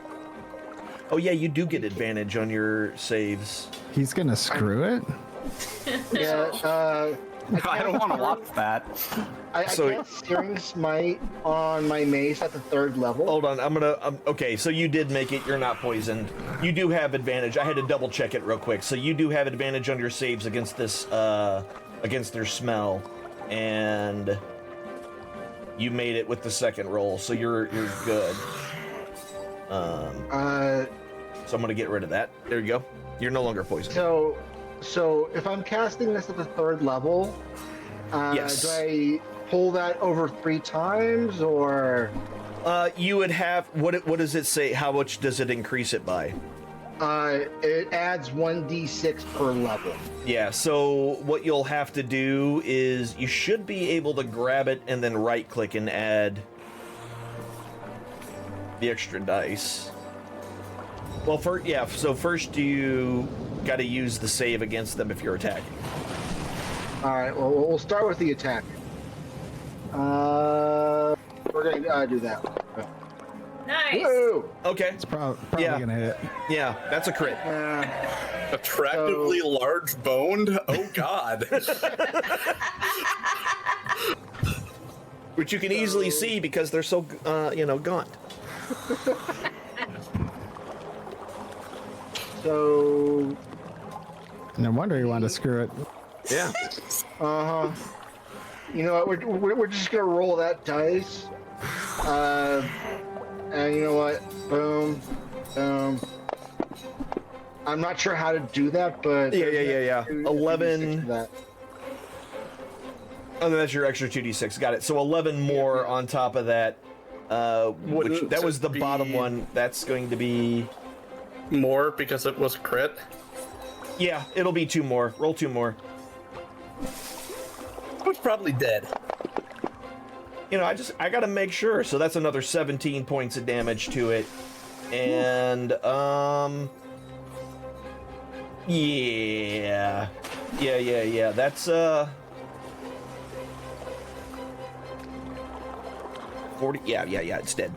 Oh yeah, you do get advantage on your saves. He's gonna screw it? Yeah. I don't want to watch that. I can't Searing Smite on my mace at the 3rd level. Hold on, okay, so you did make it. You're not poisoned. You do have advantage. I had to double check it real quick. So you do have advantage on your saves against this, against their smell, and you made it with the 2nd roll, so you're good. So I'm gonna get rid of that. There you go. You're no longer poisoned. So if I'm casting this at the 3rd level, yes. Do I pull that over 3 times, or? You would have, what does it say? How much does it increase it by? It adds 1d6 per level. Yeah, so what you'll have to do is you should be able to grab it and then right click and add the extra dice. Well, so first you got to use the save against them if you're attacking. All right, well, we'll start with the attack. We're going to do that one. Nice. Woo! Okay. It's probably Yeah. gonna hit. Yeah, that's a crit. Attractively large boned? Oh, God. Which you can easily see because they're so, gaunt. So, No wonder you wanted to screw it. Yeah. you know what? We're just gonna roll that dice. And you know what? Boom, boom. I'm not sure how to do that, but Yeah. 11. for that. Oh, that's your extra 2d6. Got it. So 11 more on top of that. Which that was the bottom one. That's going to be More because it was a crit? Yeah, it'll be 2 more. Roll 2 more. I was probably dead. I gotta make sure. So that's another 17 points of damage to it. And, yeah. That's, 40, yeah, it's dead.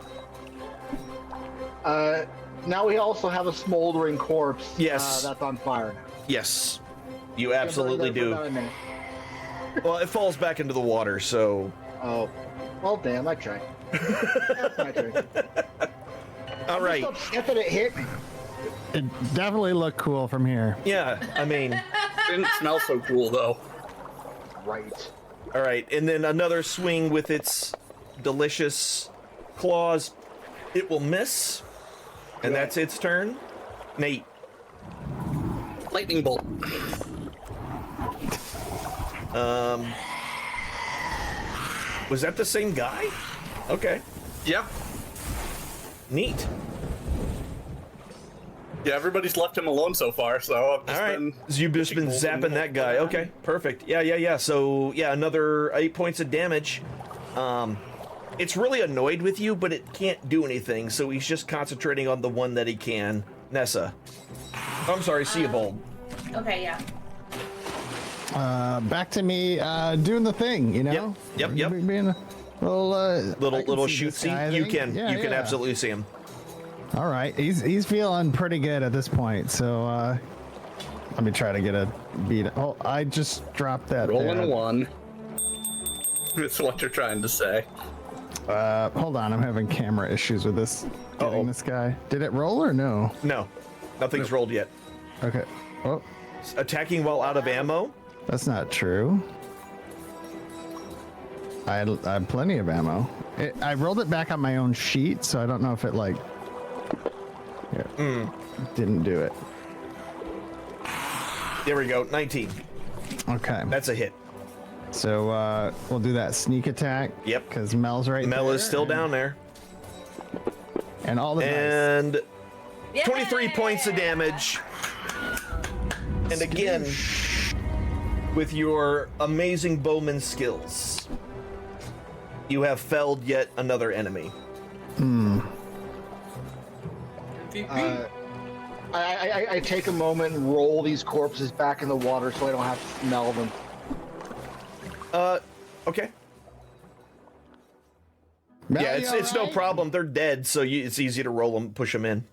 Now we also have a smoldering corpse. Yes. That's on fire now. Yes, you absolutely do. Well, it falls back into the water, so... Oh. Well, damn, I tried. That's my turn. All right. I'm just upset that it hit me. It definitely looked cool from here. Yeah, I mean... Didn't smell so cool, though. Right. All right, and then another swing with its delicious claws. It will miss, and that's its turn. Nate. Lightning bolt. Was that the same guy? Okay. Yep. Neat. Yeah, everybody's left him alone so far, so I've just All right. been... So you've just been zapping that guy. Okay, perfect. Yeah. So, yeah, another 8 points of damage. It's really annoyed with you, but it can't do anything, so he's just concentrating on the one that he can. Nessa. I'm sorry, Seabold. Okay, yeah. Back to me doing the thing, you know? Yep. Being a little I can Little see this shoot-see. guy, I You think. can Yeah, absolutely see him. All right, he's feeling pretty good at this point, so let me try to get a beat. Oh, I just dropped that. Rolling there. a 1. That's what you're trying to say. Hold on, I'm having camera issues with this. Getting this guy. Did it roll or no? No, nothing's rolled yet. Okay. Oh, Attacking while out of ammo? that's not true. I had plenty of ammo. I rolled it back on my own sheet, so I don't know if it like. Yeah, didn't do it. There we go, 19. Okay. That's a hit. So we'll do that sneak attack. Yep. Because Mel's right there. Mel is still down there. And all the dice. And Yay! 23 points of damage. And again, with your amazing bowman skills, you have felled yet another enemy. I take a moment and roll these corpses back in the water so I don't have to smell them. Okay. Mel, Yeah, you it's no alright? problem. They're dead, so it's easy to roll them, push them in.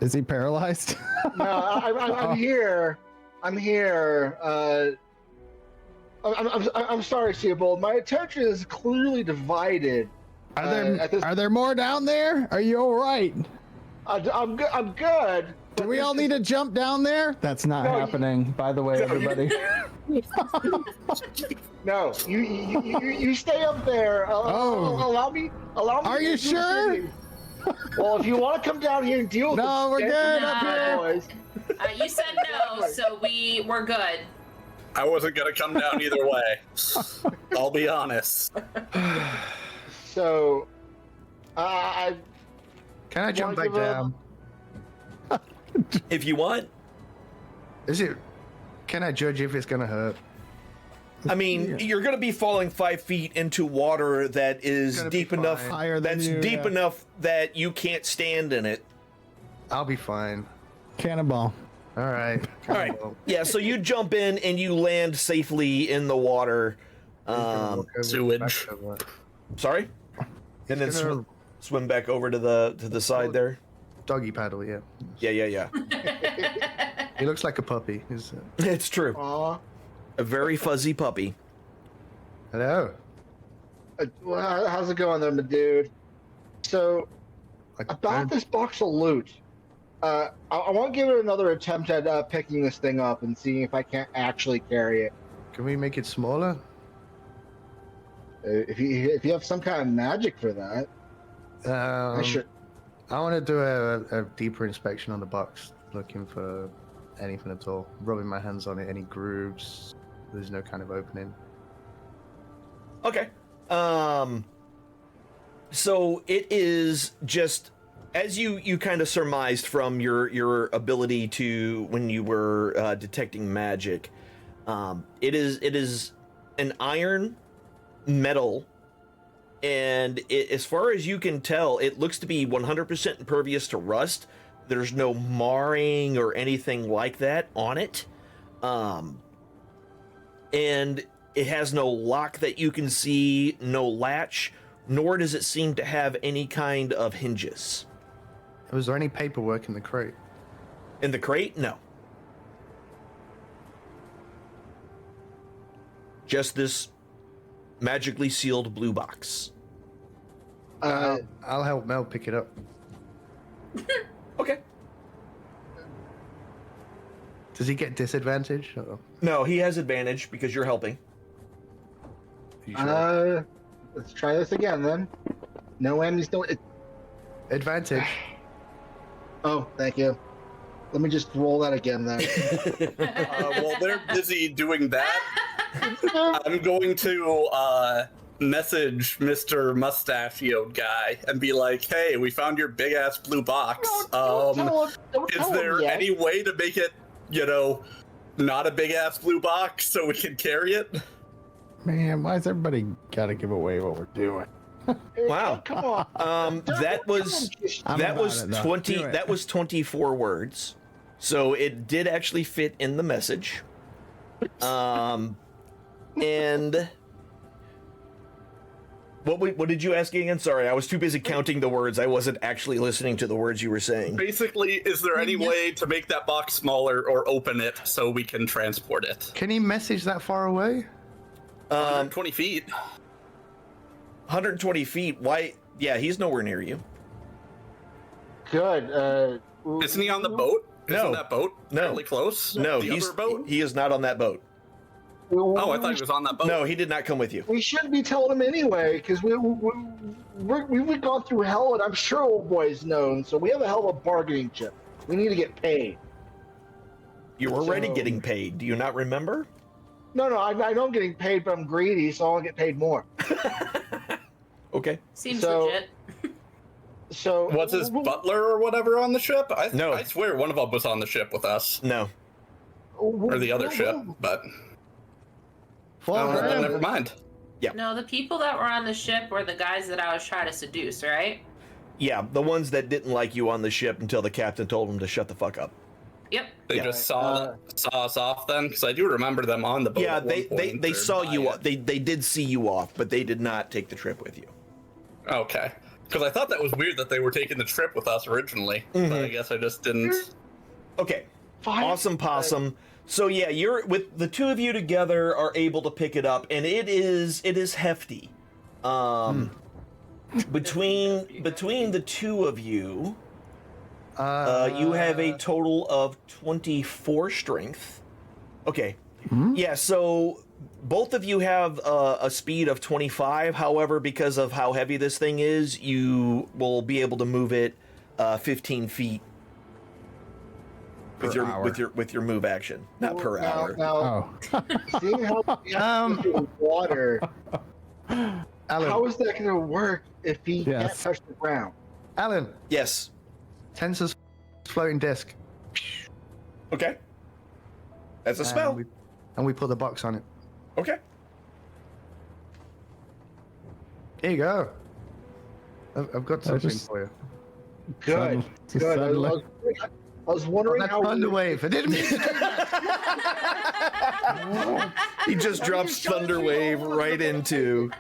Is he paralyzed? No, I'm here. I'm here. I'm sorry, Seabold. My attention is clearly divided. Are there more down there? Are you all right? I'm good. I'm good. Do we all need to jump down there? That's not No, happening, by the way, everybody. No, you stay up there. Allow me. Are to you do sure? something. Well, if you want to come down here and deal with No, we're good up here. boys. You said no, so we're good. I wasn't gonna come down either way. I'll be honest. So, I Can I jump Wanna back give a- down? If you want. Is it? Can I judge if it's gonna hurt? I mean, you're going to be falling 5 feet into water that is Gonna be deep enough. fine. Higher than That's you, deep yeah. enough that you can't stand in it. I'll be fine. Cannonball. All right. All right. Yeah, so you jump in and you land safely in the water. Sewage. Sorry? And then gonna- swim back over to the side there. Doggy paddle, yeah. Yeah. He looks like a puppy. It's true. aw. A very fuzzy puppy. Hello. Well, how's it going there, my dude? So, about this box of loot, I want to give it another attempt at picking this thing up and seeing if I can't actually carry it. Can we make it smaller? If you have some kind of magic for that, I should. I want to do a deeper inspection on the box, looking for anything at all. Rubbing my hands on it, any grooves. There's no kind of opening. Okay. So it is just as you kind of surmised from your ability to when you were detecting magic. It is an iron metal, and as far as you can tell, it looks to be 100% impervious to rust. There's no marring or anything like that on it. And it has no lock that you can see, no latch, nor does it seem to have any kind of hinges. Was there any paperwork in the crate? In the crate? No. Just this magically sealed blue box. I'll help Mel pick it up. Okay. Does he get disadvantage? Or... No, he has advantage because you're helping. Are you sure? Let's try this again then. No enemies, no. Advantage. Oh, thank you. Let me just roll that again then. While they're busy doing that, I'm going to message Mr. Mustachioed guy and be like, "Hey, we found your big ass blue box. Don't Is tell him there yet. any way to make it, not a big ass blue box so we can carry it?" Man, why's everybody gotta give away what we're doing? Wow. Come on. That was I'm that about was it, though. 20. Do it. That was 24 words. So it did actually fit in the message. And what did you ask again? Sorry, I was too busy counting the words. I wasn't actually listening to the words you were saying. Basically, is there any way to make that box smaller or open it so we can transport it? Can he message that far away? 120 feet. 120 feet. Why? Yeah, he's nowhere near you. Good. Isn't he on the boat? No. Isn't that boat No. fairly close? No, the he's other boat? he is not on that boat. Oh, I thought he was on that boat. No, he did not come with you. We shouldn't be telling him anyway, because we've gone through hell, and I'm sure old boy's known. So we have a hell of a bargaining chip. We need to get paid. You're already So- getting paid. Do you not remember? No, I know I'm getting paid, but I'm greedy, so I'll get paid more. Okay. Seems So- legit. So Was his butler or whatever on the ship? No. I swear one of them was on the ship with us. No. Or the other ship, but never mind. No, the people that were on the ship were the guys that I was trying to seduce, right? Yeah, the ones that didn't like you on the ship until the captain told them to shut the fuck up. Yep. They Yeah. just saw us off then, because I do remember them on the boat. Yeah, at they one point, they or saw you. by it. They did see you off, but they did not take the trip with you. Okay, because I thought that was weird that they were taking the trip with us originally, but I guess I just didn't. Okay. Fine. Awesome possum. So yeah, you're with the two of you together are able to pick it up, and it is hefty. Between the two of you, you have a total of 24 strength. Okay. Yeah, so both of you have a speed of 25. However, because of how heavy this thing is, you will be able to move it 15 feet with your move action, not per hour. Now, Oh. seeing how we have to do water, Alan, how is that going to work if he can't Yes. touch the ground? Alan, Yes. Tensor's floating disc. Okay. That's a spell. And we put the box on it. Okay. Here you go. I've got something just- for you. Good. Just Good. suddenly- I was wondering That's how. Thunderwave. I didn't mean to. He just drops Thunderwave right into.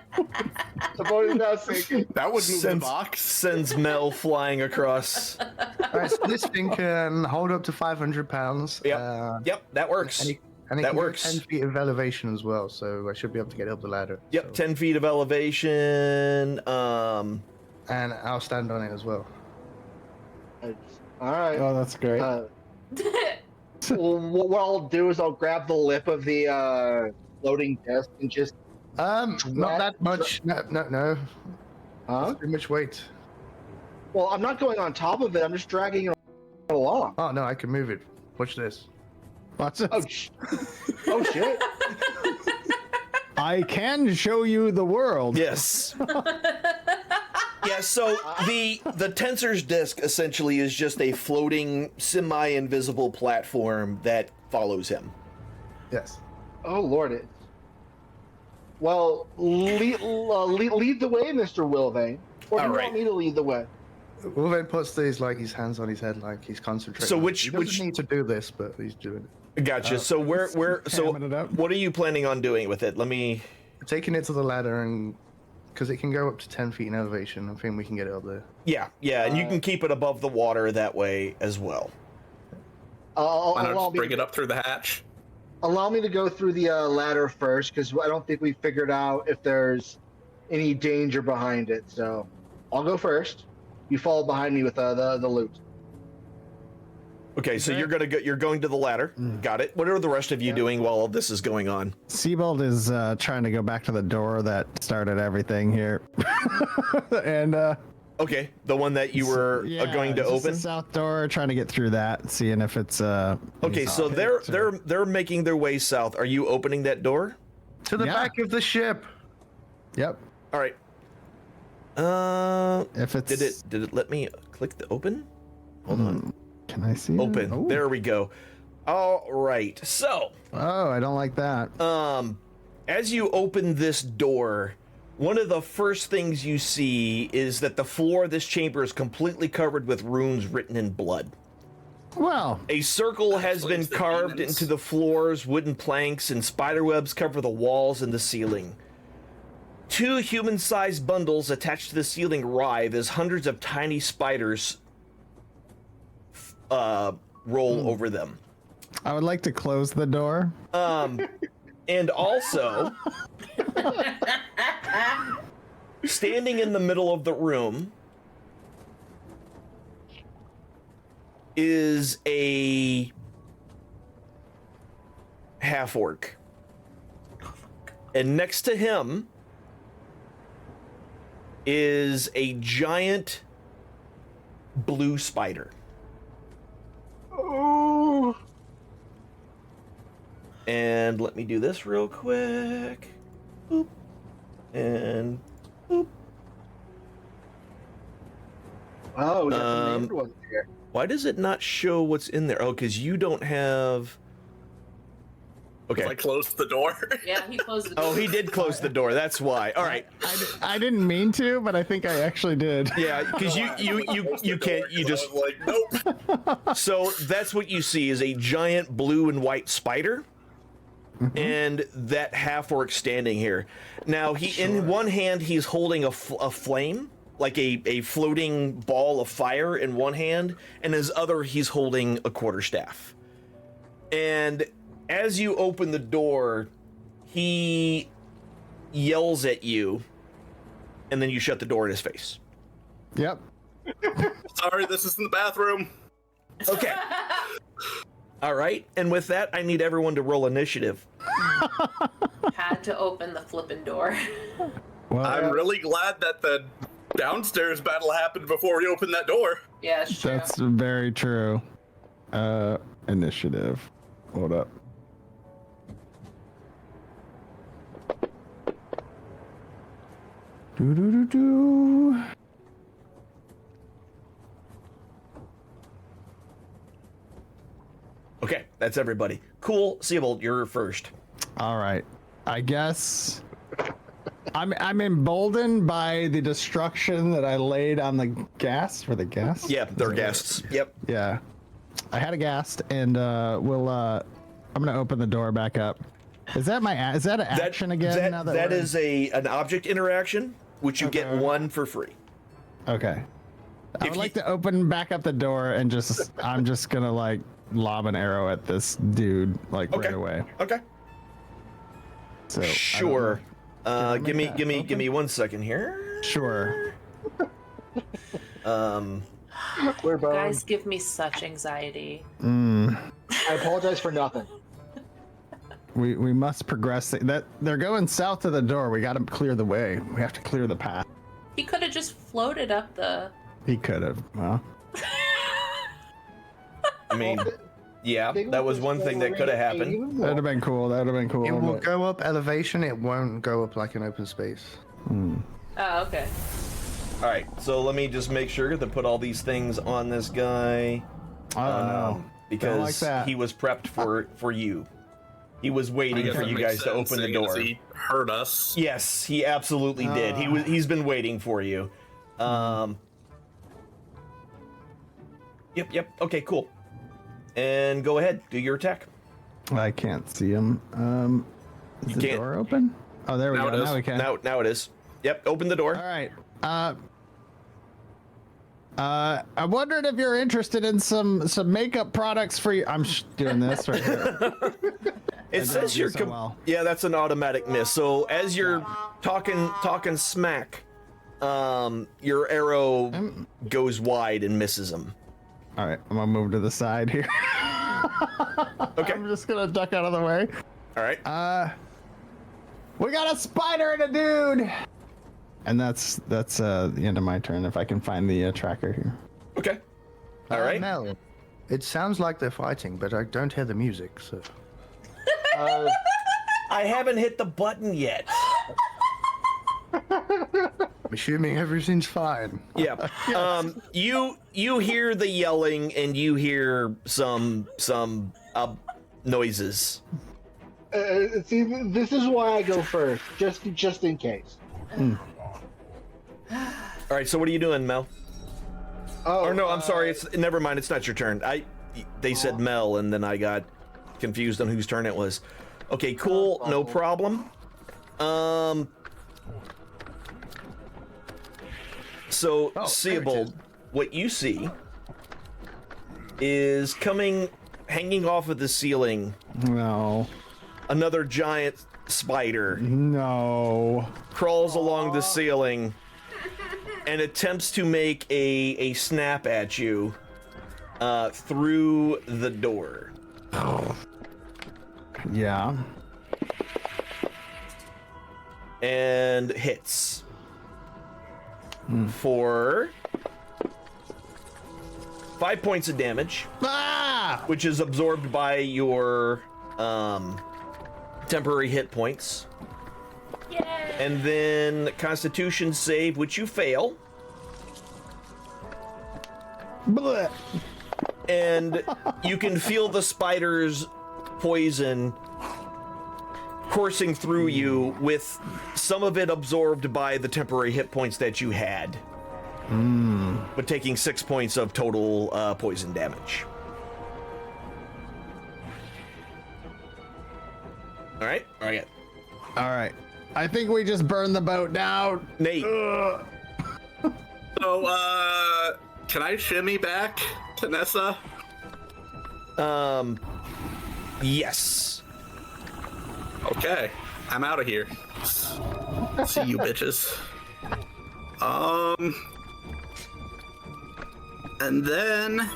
The boat is now sinking. That would move the Sends, box. sends Mel flying across. Alright, so this thing can hold up to 500 pounds. Yep. Yep, that works. And it That can go works. 10 feet of elevation as well, so I should be able to get up the ladder. Yep, so- 10 feet of elevation. And I'll stand on it as well. All right. Oh, that's great. Well, what I'll do is I'll grab the lip of the floating disc and just. Not that much. No. Huh? Too much weight. Well, I'm not going on top of it. I'm just dragging it along. Oh no, I can move it. Watch this. Watch this. Oh shit! I can show you the world. Yes. Yeah, so the tensor's disc essentially is just a floating semi-invisible platform that follows him. Yes. Oh lord! Well, lead the way, Mr. Wilvane. Or do you Alright. want me to lead the way? Ulven puts his his hands on his head like he's concentrating. So on it. which- he doesn't which- need to do this, but he's doing it. Gotcha. So where so hamming it up. what are you planning on doing with it? Let me Taking it to the ladder and because it can go up to 10 feet in elevation. I think we can get it up there. Yeah, and you can keep it above the water that way as well. Why not Allow just bring me, it up through the hatch? allow me to go through the ladder first, because I don't think we figured out if there's any danger behind it. So I'll go first. You follow behind me with the loot. Okay, so you're going to the ladder. Got it. What are the rest of you doing while all this is going on? Siebold is trying to go back to the door that started everything here, and Okay, the one that you were going to just open. the south door, trying to get through that, seeing if it's Okay, so they're making their way south. Are you opening that door? To the back of the ship. Yep. All right. If it's Did it let me click the open? Hold on. Can I see Open. It? There we go. All right. So, Oh, I don't like that. as you open this door, one of the first things you see is that the floor of this chamber is completely covered with runes written in blood. Well, A circle has been Influence the carved demons. into the floors, wooden planks and spiderwebs cover the walls and the ceiling. 2 human-sized bundles attached to the ceiling writhe as hundreds of tiny spiders roll over them. I would like to close the door. And also, standing in the middle of the room is a half-orc. And next to him is a giant blue spider. Oh. And let me do this real quick. Boop. And boop. Oh, we got some named ones here. Why does it not show what's in there? Oh, because you don't have... Okay. I closed the door. Yeah, he closed the door. Oh, he did close the door. That's why. All right. I didn't mean to, but I think I actually did. Yeah, because you can't. You just... I was like, nope. So that's what you see is a giant blue and white spider. And that half-orc standing here. Now, in one hand, he's holding a flame, like a floating ball of fire in one hand, and his other, he's holding a quarterstaff. And as you open the door, he yells at you, and then you shut the door in his face. Yep. Sorry, this is in the bathroom. Okay. All right, and with that, I need everyone to roll initiative. Had to open the flipping door. Well, I'm really glad that the downstairs battle happened before we opened that door. Yeah, it's true. that's very true. Initiative. Hold up. Do. Okay, that's everybody. Cool. Siebold, you're first. All right. I guess I'm emboldened by the destruction that I laid on the gas for the gas. Yeah, they're guests. Yep. Yeah. I had a ghast, and I'm gonna open the door back up. Is that an action again? now That we're- is an object interaction, which you get 1 for free. Okay. I would like to open back up the door and I'm just gonna like lob an arrow at this dude like Okay. right away. Okay. So I don't Sure. I Give make me that give me 1 second here. know. Sure. We're bones. Guys give me such anxiety. I apologize for nothing. We must progress. That they're going south to the door. We got to clear the way. We have to clear the path. He could have just floated up the. He could have. Well, I mean, yeah, that was one thing that could have happened. that'd have been cool. That'd have been cool. It will but- go up elevation. It won't go up like an open space. Oh, okay. All right, so let me just make sure to put all these things on this guy. Oh no. Because like that. he was prepped for you. He was waiting guess for that you makes guys to sense, open the seeing as door. He heard us. Yes, he absolutely did. He's been waiting for you. Yep. Okay, cool. And go ahead, do your attack. I can't see him. Is You the can't- door open? Oh, there we Now go. it is. Now we can. Now it is. Yep, open the door. All right. I wondered if you're interested in some makeup products for you. I'm doing this right here. It says you're so well. yeah, that's an automatic miss. So as you're talking smack, your arrow goes wide and misses him. All right, I'm gonna move to the side here. Okay. I'm just gonna duck out of the way. All right. We got a spider and a dude. And that's the end of my turn. If I can find the tracker here. Okay. All right. Mel, it sounds like they're fighting, but I don't hear the music, so. I haven't hit the button yet. I'm assuming everything's fine. Yeah. You hear the yelling and you hear some noises. See, this is why I go first, just in case. All right. So what are you doing, Mel? Oh, Or no, I'm sorry. It's never mind. It's not your turn. They said Mel, and then I got confused on whose turn it was. Okay, cool. No problem. So Seabold, what you see is hanging off of the ceiling, No. another giant spider No. crawls along the ceiling and attempts to make a snap at you through the door. Yeah. And hits for 5 points of damage, which is absorbed by your temporary hit points. Yay! And then Constitution save, which you fail. Blech. And you can feel the spider's poison coursing through you, with some of it absorbed by the temporary hit points that you had. But taking 6 points of total poison damage. All right. All right. All right. I think we just burned the boat down. Nate. So, can I shimmy back to Nessa? Yes. Okay, I'm out of here. See you bitches. And then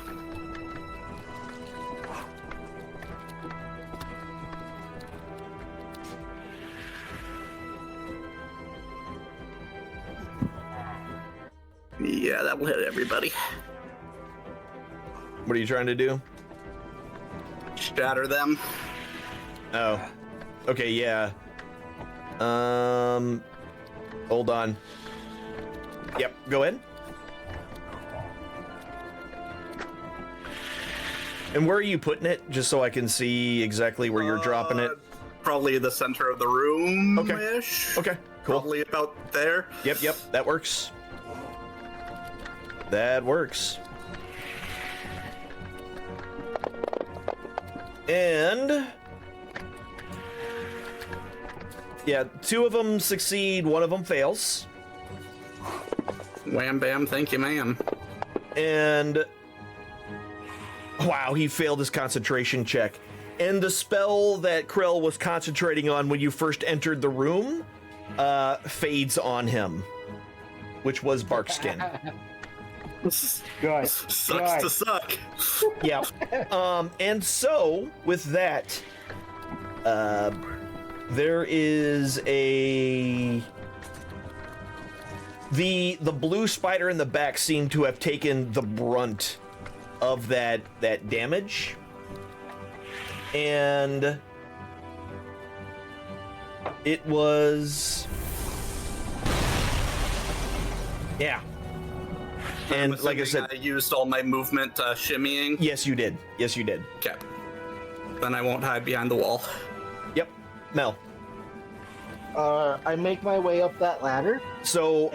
yeah, that will hit everybody. What are you trying to do? Shatter them. Oh. Okay, yeah. Hold on. Yep, go ahead. And where are you putting it? Just so I can see exactly where you're dropping it. Probably the center of the room. Okay. Okay, cool. Probably about there. Yep, that works. That works. And yeah, 2 of them succeed, 1 of them fails. Wham bam, thank you, ma'am. And wow, he failed his concentration check. And the spell that Krell was concentrating on when you first entered the room fades on him, which was Barkskin. Good. Sucks to suck. Yeah. And so with that, there is the blue spider in the back seemed to have taken the brunt of that damage, and it was And I'm like I said, I used all my movement shimmying. yes, you did. Yes, you did. Okay. Then I won't hide behind the wall. Yep. Mel. I make my way up that ladder. So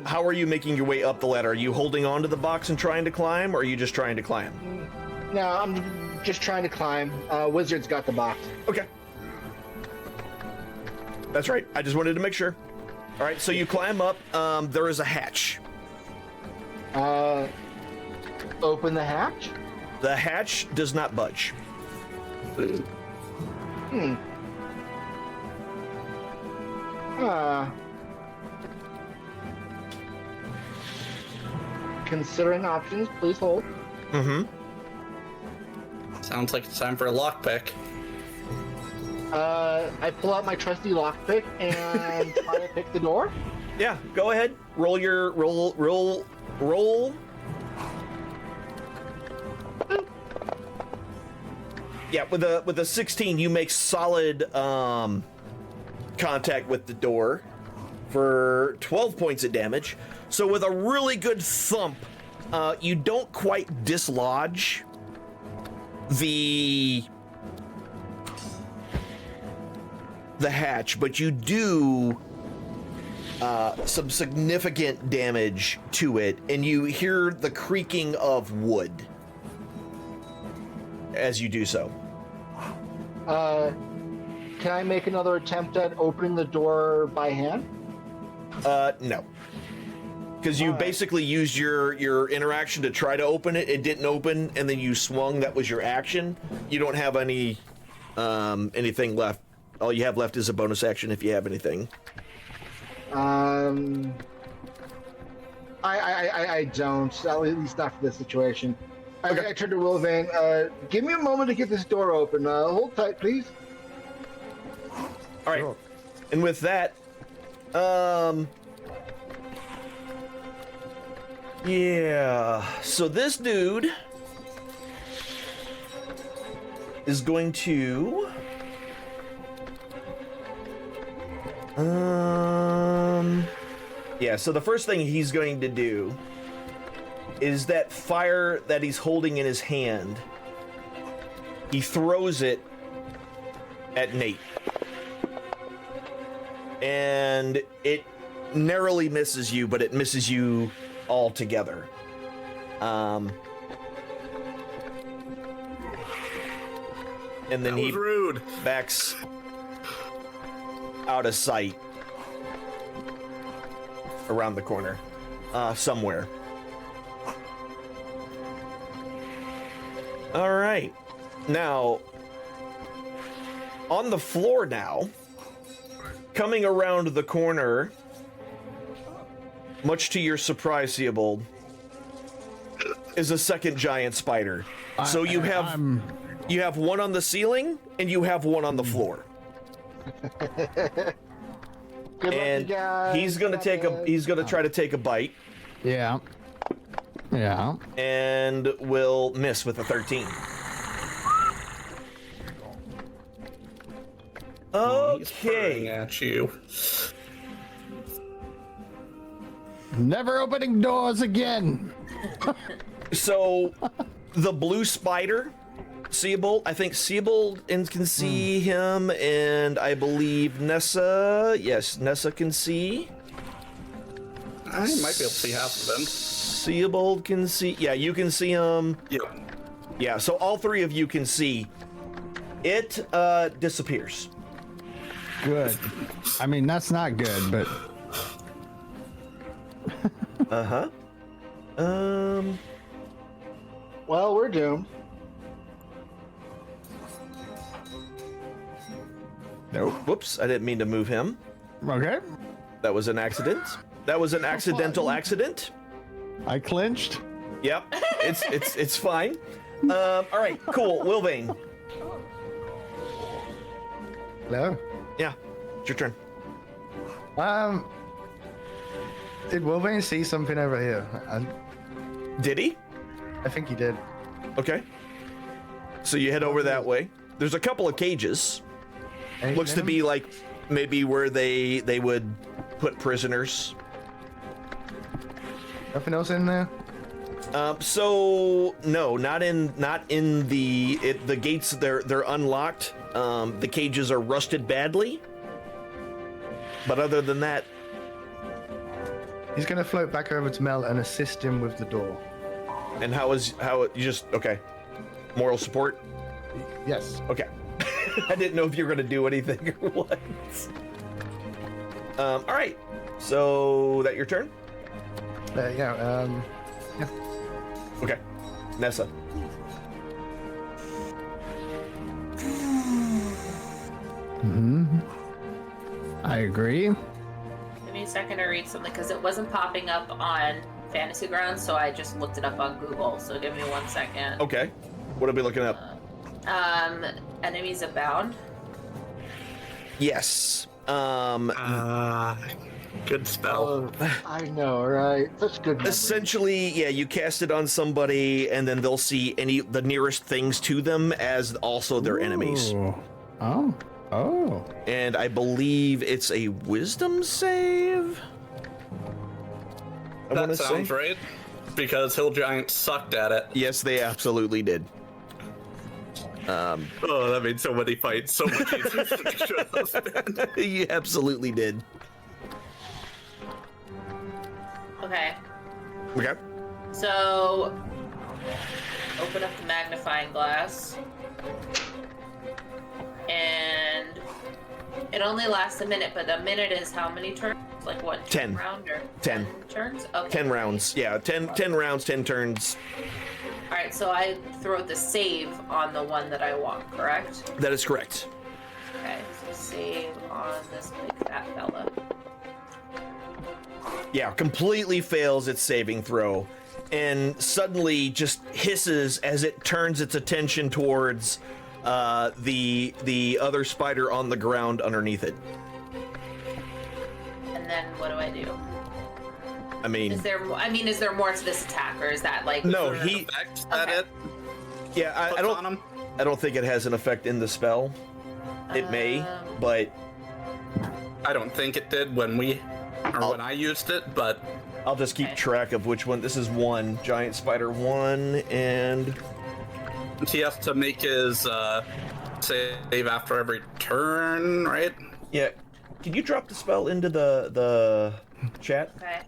how are you making your way up the ladder? Are you holding on to the box and trying to climb, or are you just trying to climb? No, I'm just trying to climb. Wizard's got the box. Okay. That's right. I just wanted to make sure. All right, so you climb up. There is a hatch. Open the hatch. The hatch does not budge. Considering options, please hold. Mm-hmm. Sounds like it's time for a lockpick. I pull out my trusty lockpick and try to pick the door. Yeah, go ahead. Roll your roll. Yeah, with a 16, you make solid contact with the door for 12 points of damage. So with a really good thump, you don't quite dislodge the hatch, but you do some significant damage to it, and you hear the creaking of wood as you do so. Can I make another attempt at opening the door by hand? No. Because you basically used your interaction to try to open it. It didn't open, and then you swung. That was your action. You don't have any anything left. All you have left is a bonus action if you have anything. I don't. At least not for this situation. Okay. I turn to Wilvain. Give me a moment to get this door open. Hold tight, please. All right. Sure. And with that, yeah. So this dude is going to yeah, so the first thing he's going to do is that fire that he's holding in his hand, he throws it at Nate. And it narrowly misses you, but it misses you altogether. And then That he was rude. backs out of sight around the corner, somewhere. All right. Now, on the floor now, coming around the corner, much to your surprise, Seabold, is a second giant spider. So you have one on the ceiling and you have one on the floor. Good luck, And you guys. he's gonna try to take a bite Yeah. Yeah. and will miss with a 13. He's purring Okay. at you. Never opening doors again. So the blue spider, Seabold, I think Seabold can see him, and I believe Nessa, yes, Nessa can see. I might be able to see half of them. Seabold can see, yeah, you can see him. Yep. Yeah, so all three of you can see. It disappears. Good. I mean, that's not good, but Well, we're doomed. Nope. Whoops, I didn't mean to move him. okay. That was an accident. That was an accidental accident. I clinched. Yep, it's fine. All right, cool. Wilvain. Hello. Yeah, it's your turn. Did Wolverine see something over here? Did he? I think he did. Okay. So you head over that way. There's a couple of cages. Anything Looks in to them? be like maybe where they would put prisoners. Nothing else in there? So no, not in the gates. They're unlocked. The cages are rusted badly. But other than that, He's gonna float back over to Mel and assist him with the door. and you just okay? Moral support. Yes. Okay. I didn't know if you were gonna do anything or what. All right. So that your turn? Yeah. Okay. Nessa. I agree. Give me a second to read something because it wasn't popping up on Fantasy Grounds, so I just looked it up on Google. So give me 1 second. Okay. What are we looking up? Enemies abound. Yes. Good spell. I know, right? Such good memory. Essentially, yeah, you cast it on somebody, and then they'll see the nearest things to them as also their enemies. Ooh. Oh. And I believe it's a wisdom save. I want That to sounds say. right. Because Hill Giant sucked at it. Yes, they absolutely did. Oh, that made so many fights so much easier than they should have been. You absolutely did. Okay. Okay. So, open up the magnifying glass. And it only lasts a minute, but a minute is how many turns? Like what? 10. Round or 10. turns? Okay. 10 rounds. Yeah, 10 rounds, 10 turns. Alright, so I throw the save on the one that I want, correct? That is correct. Okay, so save on this big fat fella. Yeah, completely fails its saving throw and suddenly just hisses as it turns its attention towards the other spider on the ground underneath it. And then what do I do? I mean, Is there more to this attack, or is that like no, Is there an he. effect that Okay. it Yeah, I puts on don't. him? I don't think it has an effect in the spell. It may, but I don't think it did when when I used it, but I'll just keep Okay. track of which one. This is one giant spider one, and he has to make his save after every turn, right? yeah. Can you drop the spell into the chat? Okay.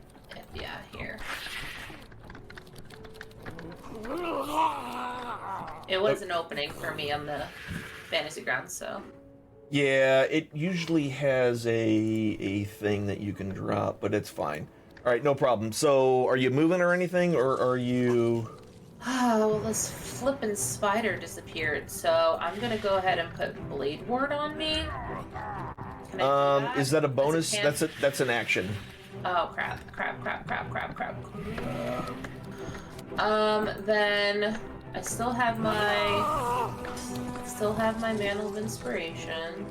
Yeah, here. It was an opening for me on the fantasy grounds, so. Yeah, it usually has a thing that you can drop, but it's fine. All right, no problem. So, are you moving or anything, or are you? Oh, well, this flippin' spider disappeared, so I'm gonna go ahead and put Blade Ward on me. Can I do that? Is that a bonus? Can- That's an action. Oh, crap. Then I still have my Mantle of Inspiration.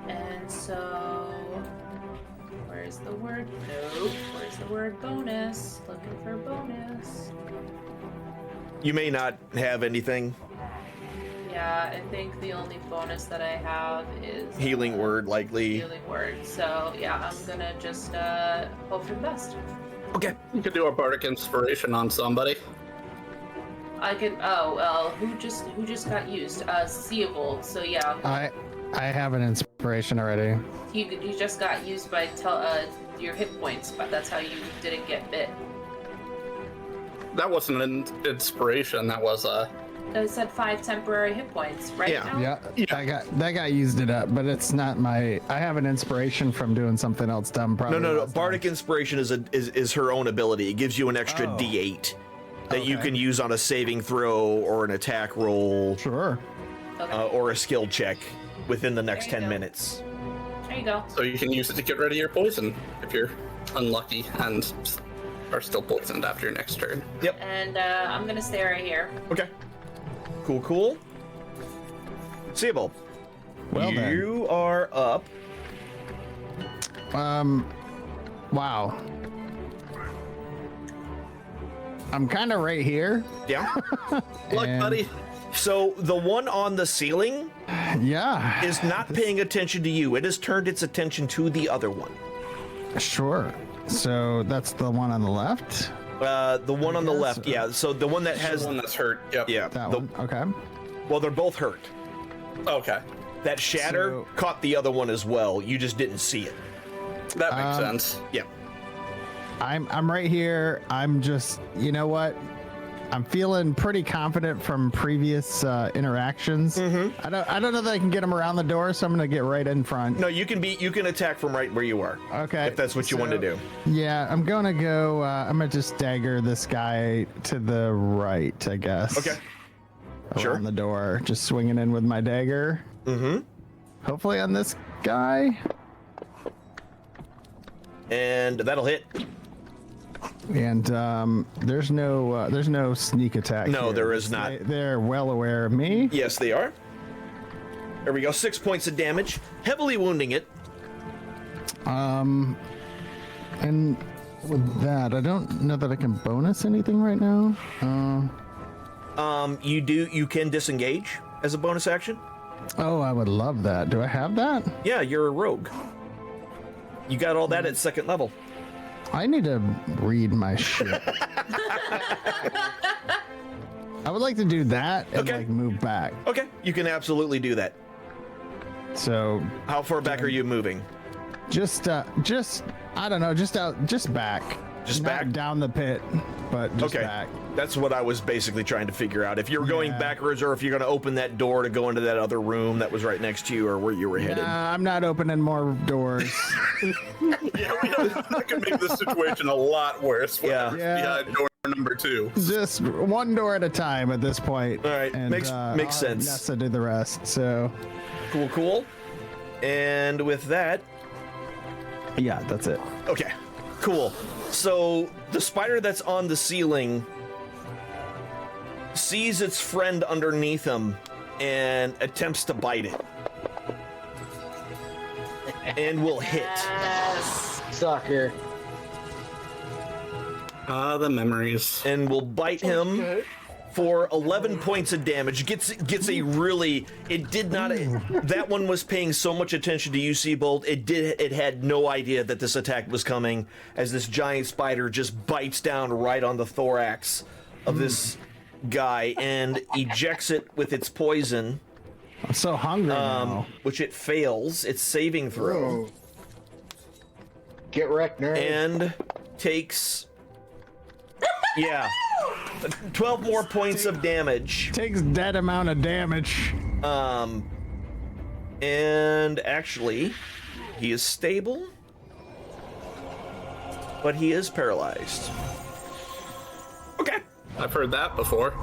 And so where's the word? Nope. Where's the word bonus? Looking for bonus. You may not have anything. Yeah, I think the only bonus that I have is Healing word, likely. Healing word. So yeah, I'm gonna just hope for the best. Okay. You could do a bardic inspiration on somebody. I could. Oh well, who just got used? Seeable. So yeah, I have an inspiration already. you just got used by your hit points, but that's how you didn't get bit. That wasn't an inspiration. That was a. It said 5 temporary hit points, right? Yeah. Now? Yeah, that guy used it up, but it's not my. I have an inspiration from doing something else dumb. Probably. No. last Bardic time. Inspiration is her own ability. It gives you an extra Oh. D8 that you Okay. can use on a saving throw or an attack roll Sure. Okay. or a skill check within the next There you 10 go. minutes. There you go. So you can use it to get rid of your poison if you're unlucky and are still poisoned after your next turn. Yep. And I'm gonna stay right here. Okay. Cool. Seeable. Well then. You are up. Wow. I'm kind of right here. Yeah. Look, And- buddy. So the one on the ceiling Yeah. is not paying attention to you. It has turned its attention to the other one. Sure. So that's the one on the left. The one on the Yes. left, yeah. So the one that Has has, the one that's hurt. Yep. yeah. That the- one. Okay. Well, they're both hurt. Okay. That shatter So- caught the other one as well. You just didn't see it. That makes sense. Yeah. I'm right here. I'm just, you know what? I'm feeling pretty confident from previous interactions. I don't know that I can get him around the door, so I'm gonna get right in front. No, you can attack from right where you are. Okay. If that's what you want to do. Yeah, I'm gonna go. I'm gonna just dagger this guy to the right, I guess. Okay. Around Sure. the door, just swinging in with my dagger. Mm-hmm. Hopefully on this guy. And that'll hit. And there's no sneak attack. No, here. there is not. They're well aware of me. Yes, they are. There we go. 6 points of damage, heavily wounding it. And with that, I don't know that I can bonus anything right now. You can disengage as a bonus action. Oh, I would love that. Do I have that? Yeah, you're a rogue. You got all that at second level. I need to read my shit. I would like to do that and Okay. like move back. Okay, you can absolutely do that. So How far back are you moving? just I don't know, just back. Just Not back? down the pit, but just Okay, back. that's what I was basically trying to figure out. If you're going Yeah. backwards, or if you're going to open that door to go into that other room that was right next to you, or where you were headed. Nah, I'm not opening more doors. Yeah, that could make this situation a lot worse. Yeah. Behind door number 2. Just one door at a time at this point. All right, makes I'll have sense. Nessa do the rest. So Cool. And with that, yeah, that's it. okay, cool. So the spider that's on the ceiling sees its friend underneath him and attempts to bite it. And will hit. Yes. Sucker. The memories. And will bite him for 11 points of damage. Gets a really, it did not, that one was paying so much attention to you, Seabolt. It had no idea that this attack was coming, as this giant spider just bites down right on the thorax of this guy and ejects it with its poison, I'm so hungry now. which it fails its saving throw. Whoa. Get wrecked, nerd. And takes 12 more points of damage. Takes that amount of damage. And actually, he is stable, but he is paralyzed. Okay. I've heard that before.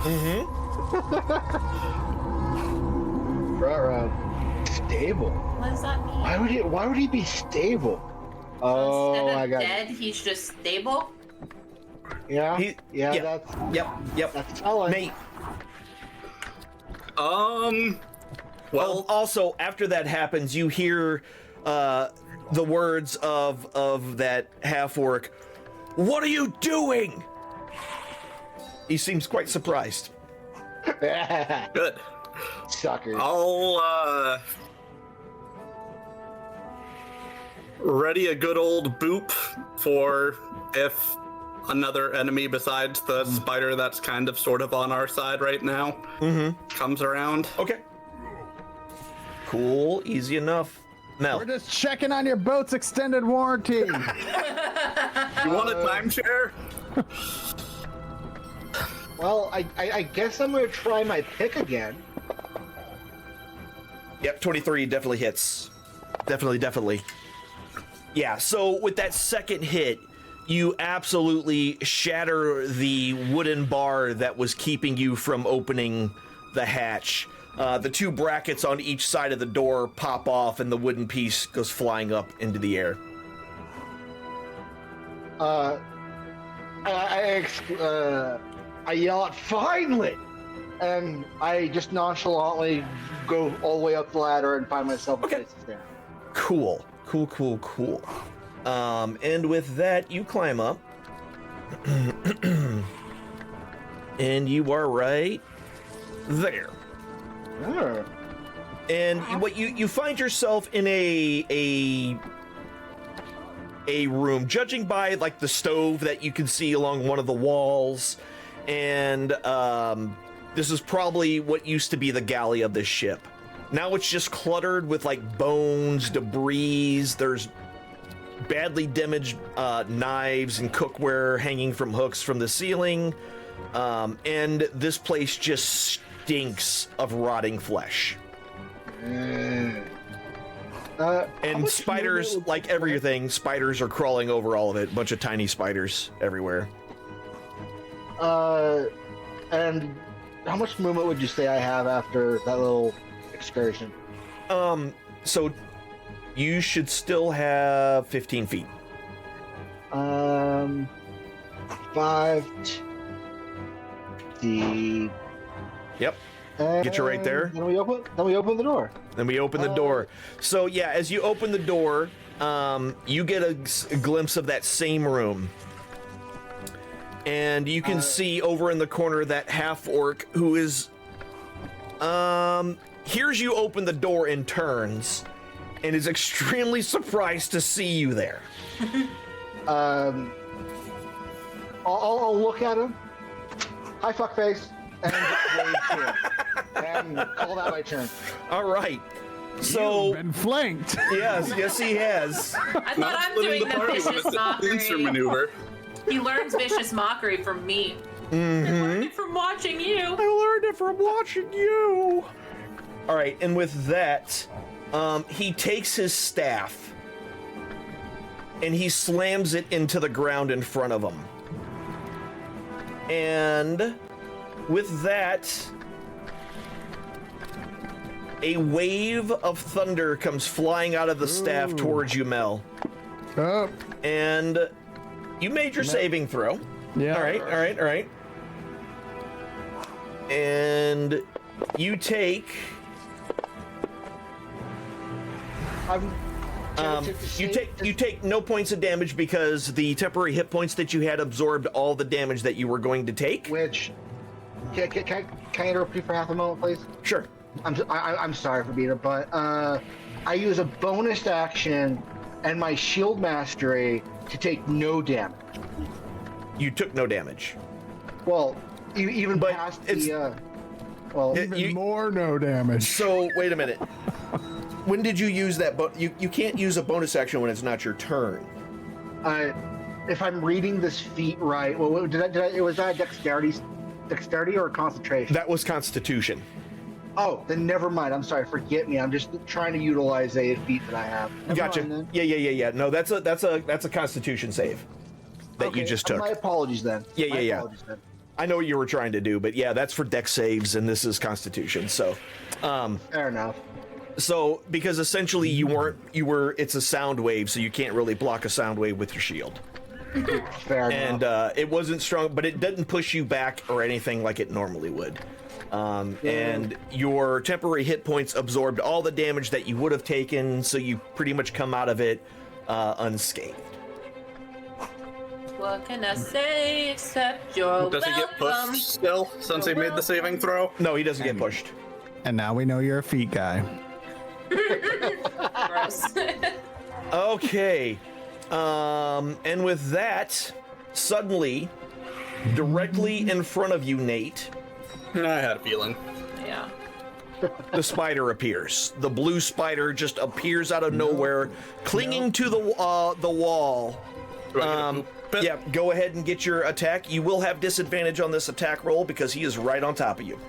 Stable. What does that mean? Why would he be stable? So Oh, instead I of got dead, he's just stable. yeah. Yeah. That's Yep. telling. Nate. Well, Also, after that happens, you hear the words of that half-orc. What are you doing? He seems quite surprised. good. Sucker. I'll ready a good old boop for if another enemy besides the spider that's kind of sort of on our side right now comes around. Okay. Cool. Easy enough. Mel. We're just checking on your boat's extended warranty. You want a timeshare? Well, I guess I'm gonna try my pick again. Yep, 23 definitely hits. Definitely. Yeah, so with that second hit, you absolutely shatter the wooden bar that was keeping you from opening the hatch. The two brackets on each side of the door pop off, and the wooden piece goes flying up into the air. I yell out, "Finally!" And I just nonchalantly go all the way up the ladder and find myself a Okay. place to stand. Cool. And with that, you climb up. And you are right there. Oh. And what you find yourself in a room, judging by like the stove that you can see along one of the walls, and this is probably what used to be the galley of this ship. Now it's just cluttered with like bones, debris. There's badly damaged knives and cookware hanging from hooks from the ceiling, and this place just stinks of rotting flesh. How And much spiders, movement would like everything, spiders are crawling over all of it. A bunch of tiny spiders everywhere. And how much movement would you say I have after that little excursion? So you should still have 15 feet. 5. The. Yep. Get you right there. Then we open the door. Then we open the door. So yeah, as you open the door, you get a glimpse of that same room. And you can see over in the corner that half-orc who is, hears you open the door and turns, and is extremely surprised to see you there. I'll look at him. Hi, fuckface. And wave to him. And call that my turn. All right. So, You've been flanked. yes, he has. I thought I'm doing the vicious pincer mockery. maneuver. He learns vicious mockery from me. I learned it from watching you. I learned it from watching you. All right, and with that, he takes his staff and he slams it into the ground in front of him. And with that, a wave of thunder comes flying out of the staff towards you, Mel. Oh, And you made your saving throw. yeah. All right. And you take you take no points of damage because the temporary hit points that you had absorbed all the damage that you were going to take. Which can I interrupt you for half a moment, please? Sure. I'm sorry for being but I use a bonus action and my shield mastery to take no damage. You took no damage. Well, even But past it's- the well, Even more no damage. So wait a minute. When did you use that? But you can't use a bonus action when it's not your turn. if I'm reading this feat right, well, was that dexterity or concentration? That was Constitution. Oh, then never mind. I'm sorry. Forget me. I'm just trying to utilize a feat that I have. Never Gotcha. mind, then. Yeah. No, that's a Constitution save that you Okay, just took. My apologies then. Yeah. My apologies then. I know what you were trying to do, but yeah, that's for dex saves, and this is Constitution. So, Fair enough. so because essentially it's a sound wave, so you can't really block a sound wave with your shield. Fair And enough. it wasn't strong, but it didn't push you back or anything like it normally would. And your temporary hit points absorbed all the damage that you would have taken, so you pretty much come out of it unscathed. What can I say except you're Does he get welcome? pushed still since he made the saving throw? No, he doesn't get pushed. And now we know you're a feet guy. Gross. Okay. And with that, suddenly, directly in front of you, Nate, I had a feeling. Yeah. the spider appears. The blue spider just appears out of nowhere, clinging to the wall. Do I get a poop? Yeah, go ahead and get your attack. You will have disadvantage on this attack roll because he is right on top of you.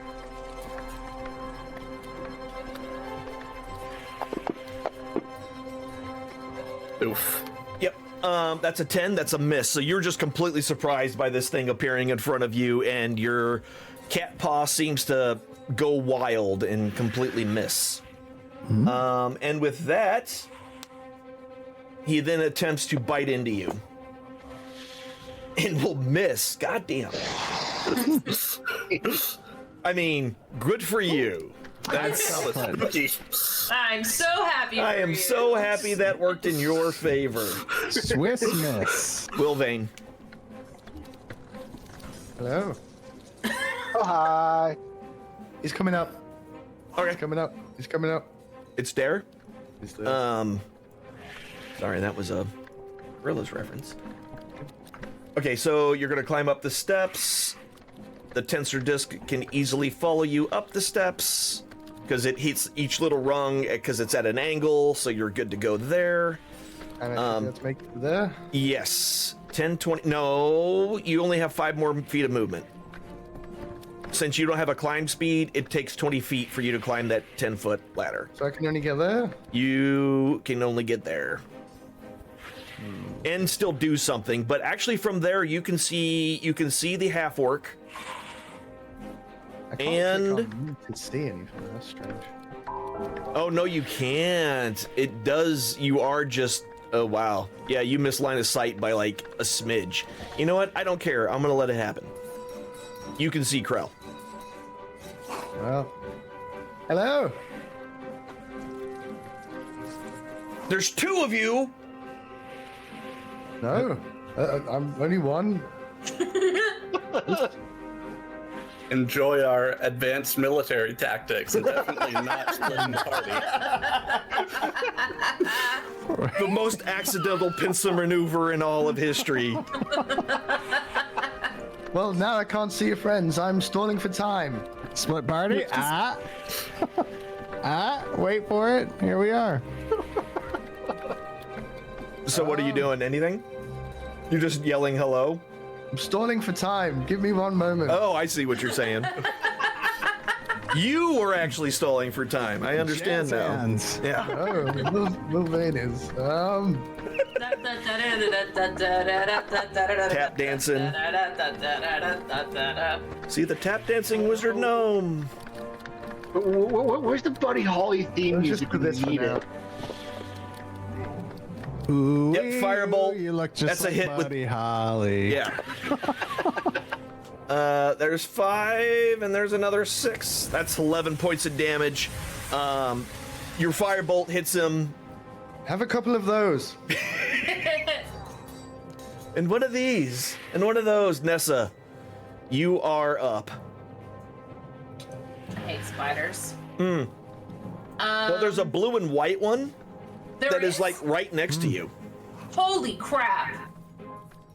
Oof. Yep. That's a 10. That's a miss. So you're just completely surprised by this thing appearing in front of you, and your cat paw seems to go wild and completely miss. And with that, he then attempts to bite into you. And will miss. Goddamn. I mean, good for you. That's Spooky. I'm so happy. I for am you. so happy that worked in your favor. Swiss miss. Will Vane. Hello. Oh, hi. He's coming up. Okay. He's coming up. He's coming up. It's there. He's there. Sorry, that was a Gorilla's reference. Okay, so you're gonna climb up the steps. The tensor disc can easily follow you up the steps because it hits each little rung because it's at an angle, so you're good to go there. And I think let's make it there. Yes, 10, 20. No, you only have 5 more feet of movement. Since you don't have a climb speed, it takes 20 feet for you to climb that 10-foot ladder. So I can only get there. You can only get there and still do something, but actually from there you can see the half orc. I can't And- click on to see anything. That's strange. Oh no, you can't. It does. You are just Oh, wow. Yeah, you missed line of sight by like a smidge. You know what? I don't care. I'm gonna let it happen. You can see Krell. Well, hello. There's two of you. No, I'm only one. Enjoy our advanced military tactics and definitely not splitting the party. The most accidental pincer maneuver in all of history. Well, now I can't see your friends. I'm stalling for time. Split party. Wait for it. Here we are. So what are you doing? Anything? You're just yelling hello? I'm stalling for time. Give me one moment. Oh, I see what you're saying. You were actually stalling for time. I understand Jazz now. hands. Yeah. Oh, little Venus. Tap dancing. See the tap dancing wizard gnome. Where's the Buddy Holly theme Let's music? just do this for Need now. it. Ooh, Yep, firebolt. You look just That's a like hit with- Buddy Holly. Yeah. There's 5 and there's another 6. That's 11 points of damage. Your firebolt hits him. Have a couple of those. And one of these. And one of those. Nessa, you are up. I hate spiders. Well, there's a blue and white one There that is like right next to you. Holy crap.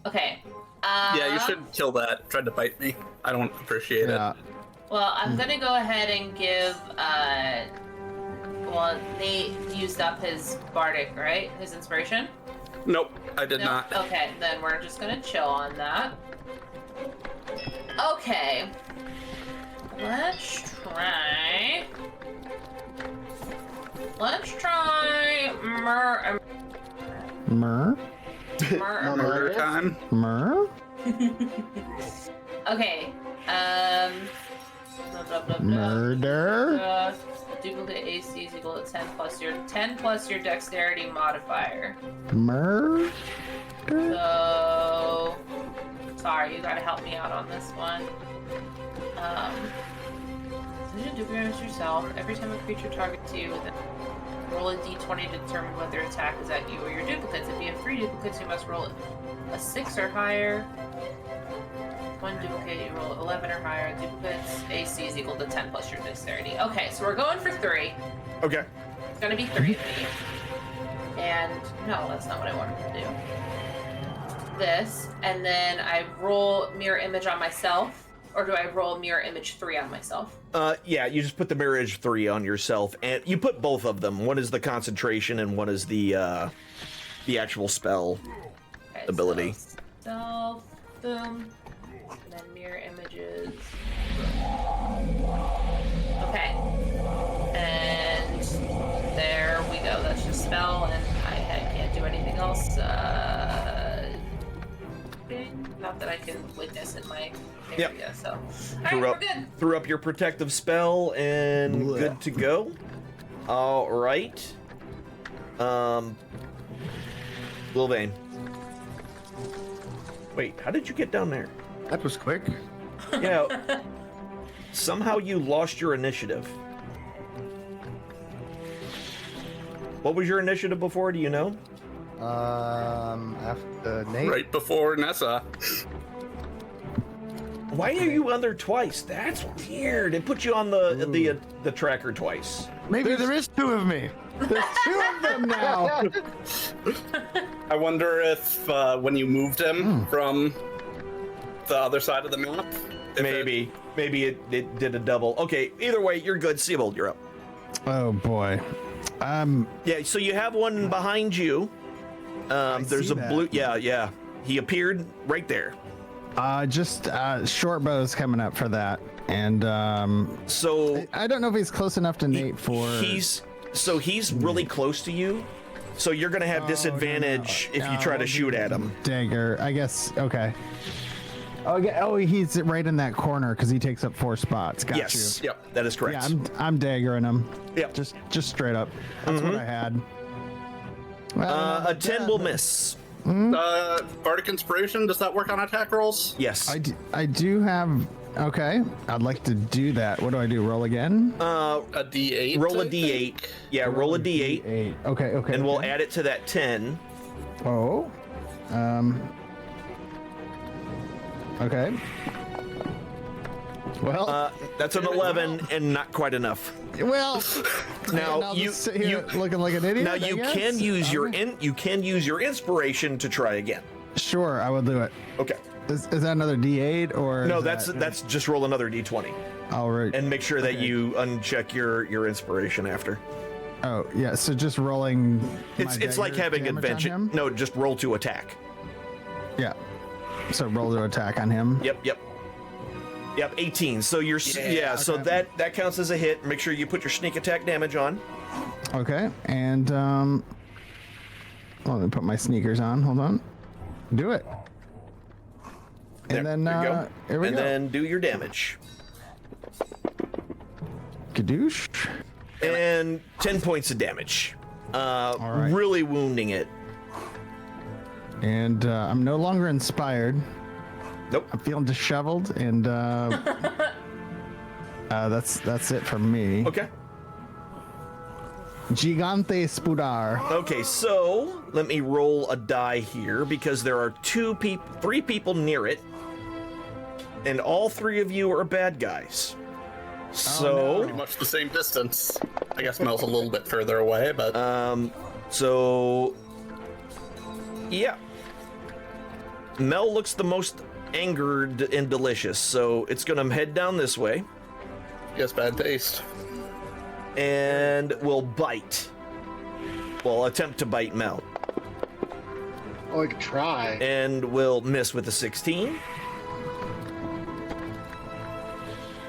Okay. Yeah, you should kill that. Tried to bite me. I don't appreciate Yeah. it. Well, I'm gonna go ahead and give, well, Nate used up his bardic, right? His inspiration? Nope, I did No? not. Okay, then we're just gonna chill on that. Okay. Let's try Mer? Murder time. Mer? Okay. Blah, blah, blah, blah. Murder? Duplicate AC is equal to 10 plus your dexterity modifier. Mer? So sorry, you gotta help me out on this one. Since you duplicate yourself, every time a creature targets you, then roll a d20 to determine whether attack is at you or your duplicates. If you have 3 duplicates, you must roll a 6 or higher. 1 duplicate, you roll 11 or higher. Duplicates AC is equal to 10 plus your dexterity. Okay, so we're going for 3. Okay. It's gonna be 3 of me. And no, that's not what I wanted to do. This, and then I roll mirror image on myself, or do I roll mirror image 3 on myself? Yeah, you just put the mirror image 3 on yourself, and you put both of them. One is the concentration, and one is the actual spell Okay, ability. So stealth, boom, and then mirror images. Okay, and there we go. That's just spell, and I can't do anything else. Not that I can witness in my area. Yep. So, all Threw right, up, we're good. threw up your protective spell, and Blech. good to go. All right. Lil Vane. Wait, how did you get down there? That was quick. Yeah. Somehow you lost your initiative. What was your initiative before? Do you know? After Nate. Right before Nessa. Why are you on there twice? That's weird. It put you on the tracker twice. Maybe there is 2 of me. There's 2 of them now. I wonder if when you moved him from the other side of the map, if Maybe it did a double. Okay, either way, you're good. Seabold, you're up. Oh boy. Yeah, so you have one behind you. There's see a that. blue. Yeah. He appeared right there. Just short bow's coming up for that, and So I don't know if he's close enough to Nate for. he's really close to you. So you're gonna have disadvantage if you try to shoot at him. dagger. I guess. Okay. Oh, he's right in that corner because he takes up 4 spots. Got Yes. you. Yep. That is correct. Yeah, I'm daggering him. Yep. Just straight up. That's what I had. Well, A 10 will miss. Bardic Inspiration, does that work on attack rolls? Yes. I do have. Okay, I'd like to do that. What do I do? Roll again? A D8. Roll a I D8. think? Yeah, roll a D8. 8. Okay. And we'll add it to that 10. Oh. Okay. Well. That's an 11 and not quite enough. Well. Now I'll you just sit here looking like an idiot. now I you guess. can use your Okay. you can use your inspiration to try again. Sure, I will do it. Okay. Is that another D8 or? No, is that's just roll another D20 all right. and make sure that Okay. you uncheck your inspiration after. Oh yeah, so just rolling. It's my like dagger having damage on adventure. him? No, just roll to attack. Yeah. So roll to attack on him. Yep. 18. So you're so okay. that counts as a hit. Make sure you put your sneak attack damage on. Okay, and let me put my sneakers on. Hold on. Do it. And then there you go. here we and go. then do your damage. Kadoosh. And 10 points of damage. right. Really wounding it. And I'm no longer inspired. Nope. I'm feeling disheveled, and that's it for me. Okay. Gigante Spudar. Okay, so let me roll a die here because there are three people near it, and all three of you are bad guys. So, Pretty much the same distance. I guess Mel's a little bit further away, but yeah. Mel looks the most angered and delicious, so it's gonna head down this way he has bad taste. and will bite. Well, attempt to bite Mel. Oh, I could try. And will miss with a 16.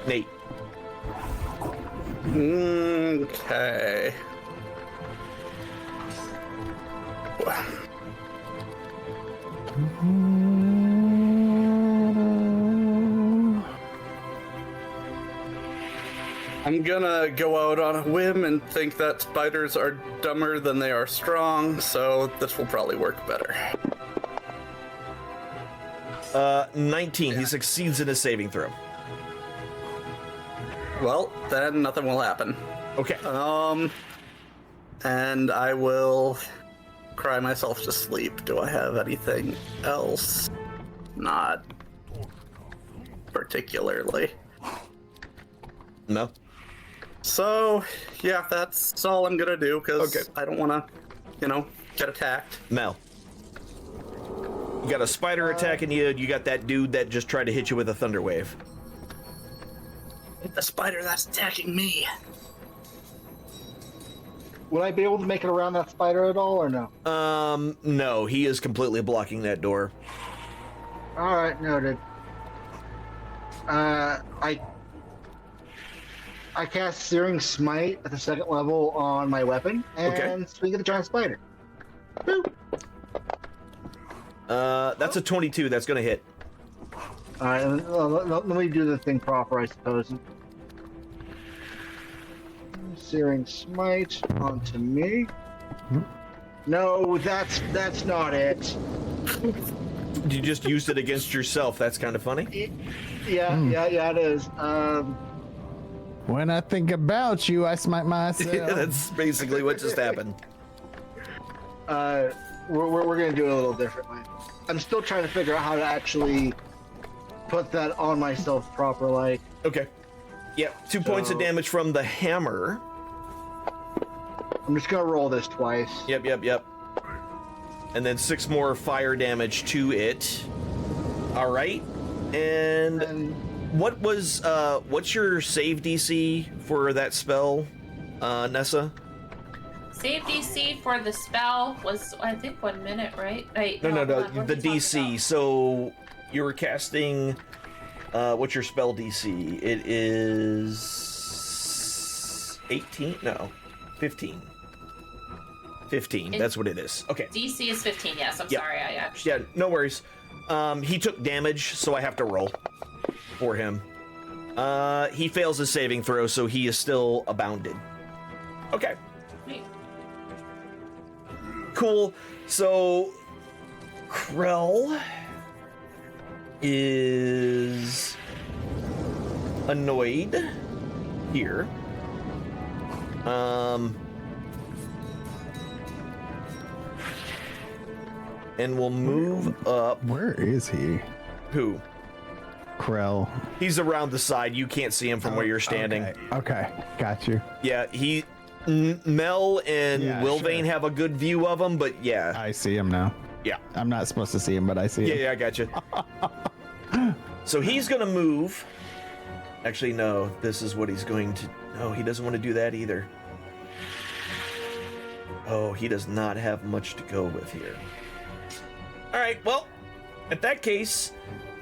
Nate. Okay. I'm gonna go out on a whim and think that spiders are dumber than they are strong, so this will probably work better. 19. He succeeds in his saving throw. Well, then nothing will happen. Okay. And I will cry myself to sleep. Do I have anything else? Not particularly. No. So, yeah, that's all I'm gonna do, because Okay. I don't want to, get attacked. Mel. You got a spider attacking you. You got that dude that just tried to hit you with a thunder wave. The spider that's attacking me. Would I be able to make it around that spider at all, or no? No, he is completely blocking that door. All right, noted. I cast Searing Smite at the second level on my weapon and swing at the giant spider. Woo. That's a 22. That's gonna hit. All right, let me do the thing proper, I suppose. Searing Smite onto me. No, that's not it. You just used it against yourself. That's kind of funny. Yeah, it is. When I think about you, I smite myself. That's basically what just happened. We're gonna do it a little differently. I'm still trying to figure out how to actually put that on myself proper, like. Okay. Yep. 2 points of damage from the hammer. I'm just gonna roll this twice. Yep. And then 6 more fire damage to it. All right. And what's your save DC for that spell, Nessa? Save DC for the spell was, I think, 1 minute, right? Wait, No. hold on, what The are we talking DC. about? So you were casting. What's your spell DC? It is 18. No, 15. 15. That's what it is. Okay. DC is 15. Yes, I'm Yeah. sorry. I actually. Yeah. No worries. He took damage, so I have to roll for him. He fails his saving throw, so he is still abounded. Okay. Wait. cool. So Krell is annoyed here. And we'll move up. Where is he? Who? Krell. He's around the side. You can't see him from where you're standing. Okay, got you. Yeah, Mel and Yeah, Wilvane sure. have a good view of him, but yeah. I see him now. Yeah. I'm not supposed to see him, but I see him. Yeah, I got you. So he's going to move. Actually, no, this is what he's going to... No, he doesn't want to do that either. Oh, he does not have much to go with here. All right, well, in that case,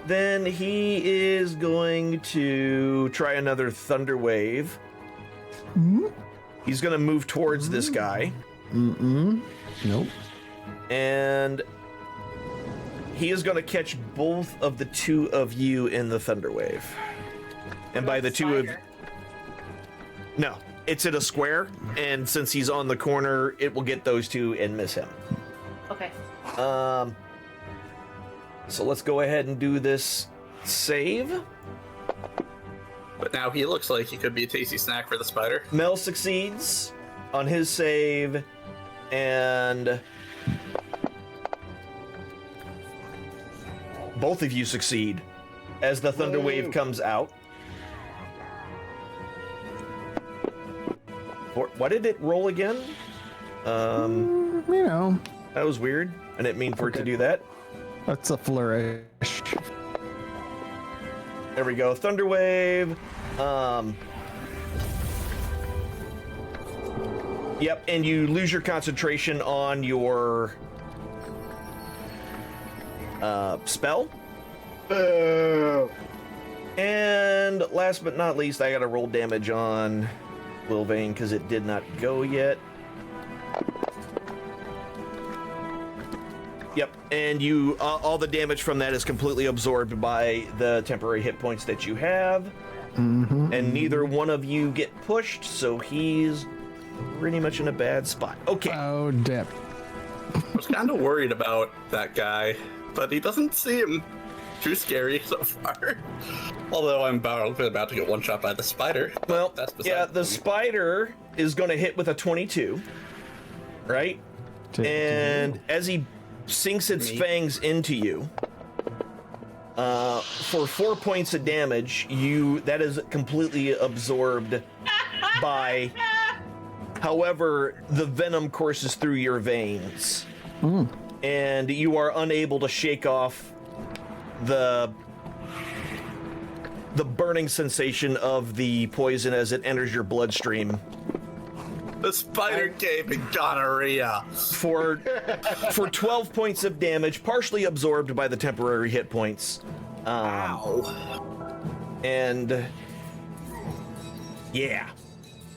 then he is going to try another Thunder Wave. He's going to move towards this guy. Nope. And he is going to catch both of the two of you in the Thunder Wave. And by the two of... No, it's in a square, and since he's on the corner, it will get those two and miss him. Okay. So let's go ahead and do this save. But now he looks like he could be a tasty snack for the spider. Mel succeeds on his save, and both of you succeed as the Thunder Wave comes out. What did it roll again? You know, That was weird. I didn't mean for it to do that. that's a flourish. There we go. Thunder Wave. Yep, and you lose your concentration on your spell. And last but not least, I gotta roll damage on Wilvane because it did not go yet. Yep, and you all the damage from that is completely absorbed by the temporary hit points that you have. And neither one of you get pushed, so he's pretty much in a bad spot. Okay. Oh, dip. I was kind of worried about that guy, but he doesn't seem too scary so far. Although I'm about to get one shot by the spider. Well, that's beside yeah, the me. spider is going to hit with a 22, right? And as he sinks its fangs into you, for 4 points of damage, that is completely absorbed by. However, the venom courses through your veins, and you are unable to shake off the burning sensation of the poison as it enters your bloodstream. The spider gave me gonorrhea. For 12 points of damage, partially absorbed by the temporary hit points. Ow. And yeah,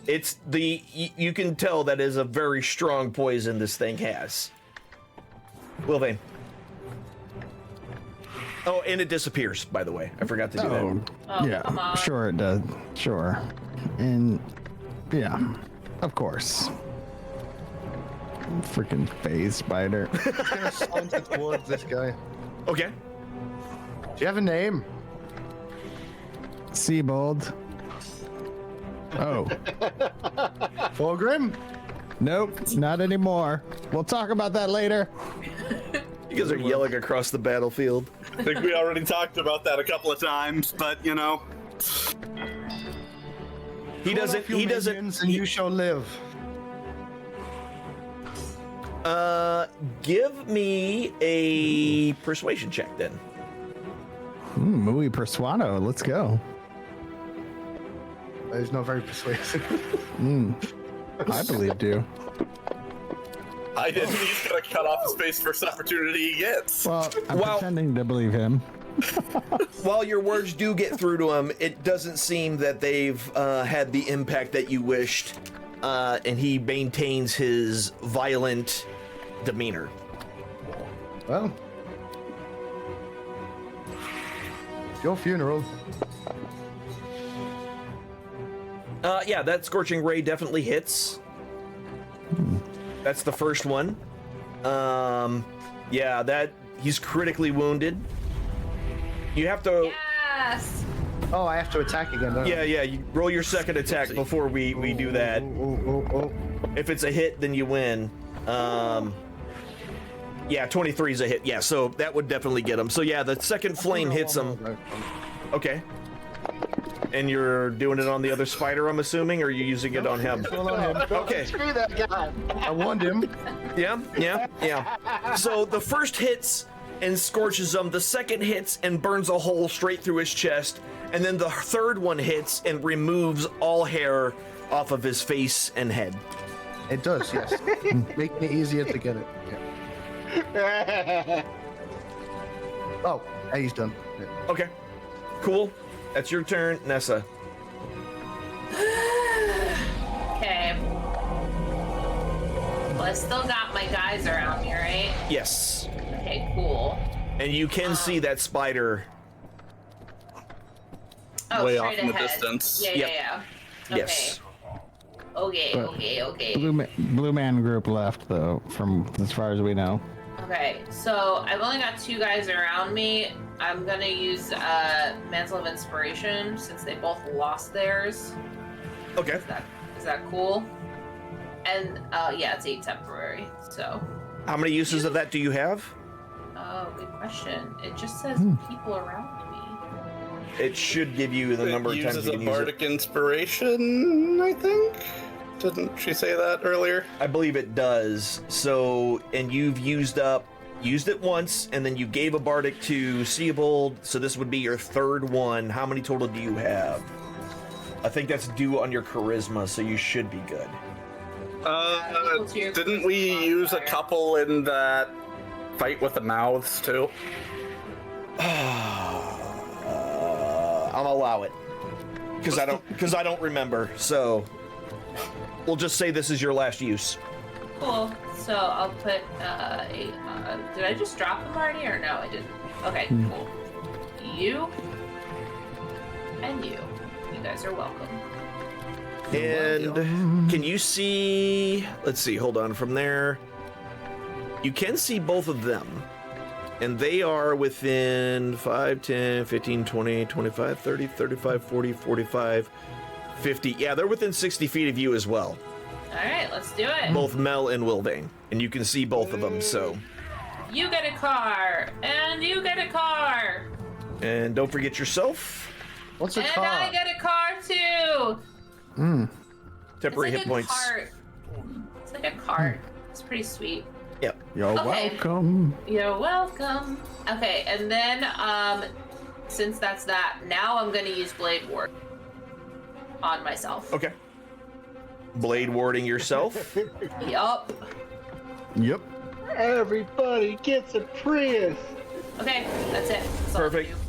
it's you can tell that is a very strong poison this thing has. Wilvane. Oh, and it disappears, by the way. I forgot to do that. Oh, yeah, come on. sure it does. Sure. And yeah, of course. Freaking phase spider. I'm gonna saunter towards this guy. Okay. Do you have a name? Seabold. Oh, Forgrim? nope, not anymore. We'll talk about that later. You guys are yelling across the battlefield. I think we already talked about that a couple of times, but you know. He doesn't. Call off your minions and you shall live. Give me a persuasion check then. Muy persuado. Let's go. It's not very persuasive. I believed you. I didn't. He's gonna cut off his face first opportunity he gets. Well, I'm Well- pretending to believe him. While your words do get through to him, it doesn't seem that they've had the impact that you wished, and he maintains his violent demeanor. Well, your funeral. Yeah, that Scorching Ray definitely hits. That's the first one. Yeah, that he's critically wounded. You have to. Yes. Oh, I have to attack again, don't I? Yeah. You roll your second attack before we do that. Oh. If it's a hit, then you win. Yeah, 23 is a hit. Yeah, so that would definitely get him. So yeah, the second flame hits him. Okay. And you're doing it on the other spider, I'm assuming, or are you using it on him? Okay. Screw that guy. I warned him. Yeah. So the first hits and scorches him. The second hits and burns a hole straight through his chest. And then the third one hits and removes all hair off of his face and head. It does, yes. Making it easier to get it. Yeah. Oh, he's done. Yeah. Okay. Cool. That's your turn, Nessa. Okay. Well, I still got my guys around me, right? Yes. Okay, cool. And you can see that spider. Oh, Way straight off in the ahead. distance. Yeah. Yep. Okay. Yes. Okay. Blue man group left though, from as far as we know. Okay, so I've only got 2 guys around me. I'm gonna use Mantle of Inspiration since they both lost theirs. Okay. Is that cool? And yeah, it's 8 temporary. So. How many uses of that do you have? Oh, good question. It just says people around me. It should give you the number of It times uses you a can use it. bardic inspiration, I think. Didn't she say that earlier? I believe it does. So, and you've used it once, and then you gave a bardic to Seabold, so this would be your third one. How many total do you have? I think that's due on your charisma, so you should be good. Equal to your Didn't we charisma use a modifier. couple in that fight with the mouths too? I'll allow it. Because I don't remember, so we'll just say this is your last use. Cool. So I'll put did I just drop them already or no? I didn't. Okay, cool. You and you. You guys are welcome. And can you see, let's see, hold on, from there, you can see both of them. And they are within 5, 10, 15, 20, 25, 30, 35, 40, 45, 50. Yeah, they're within 60 feet of you as well. All right, let's do it. Both Mel and Wilvane. And you can see both of them, so. You get a car, and you get a car, And don't forget yourself. What's a and car? I get a car too. Temporary It's like hit points. Cart. It's like a cart. It's pretty sweet. Yep. You're Okay. welcome. You're welcome. Okay, and then since that's that, now I'm gonna use Blade Ward on myself. Okay. Blade warding yourself. Yup. Yep. Everybody gets a Prius. Okay, that's it. That's all I'm Perfect. gonna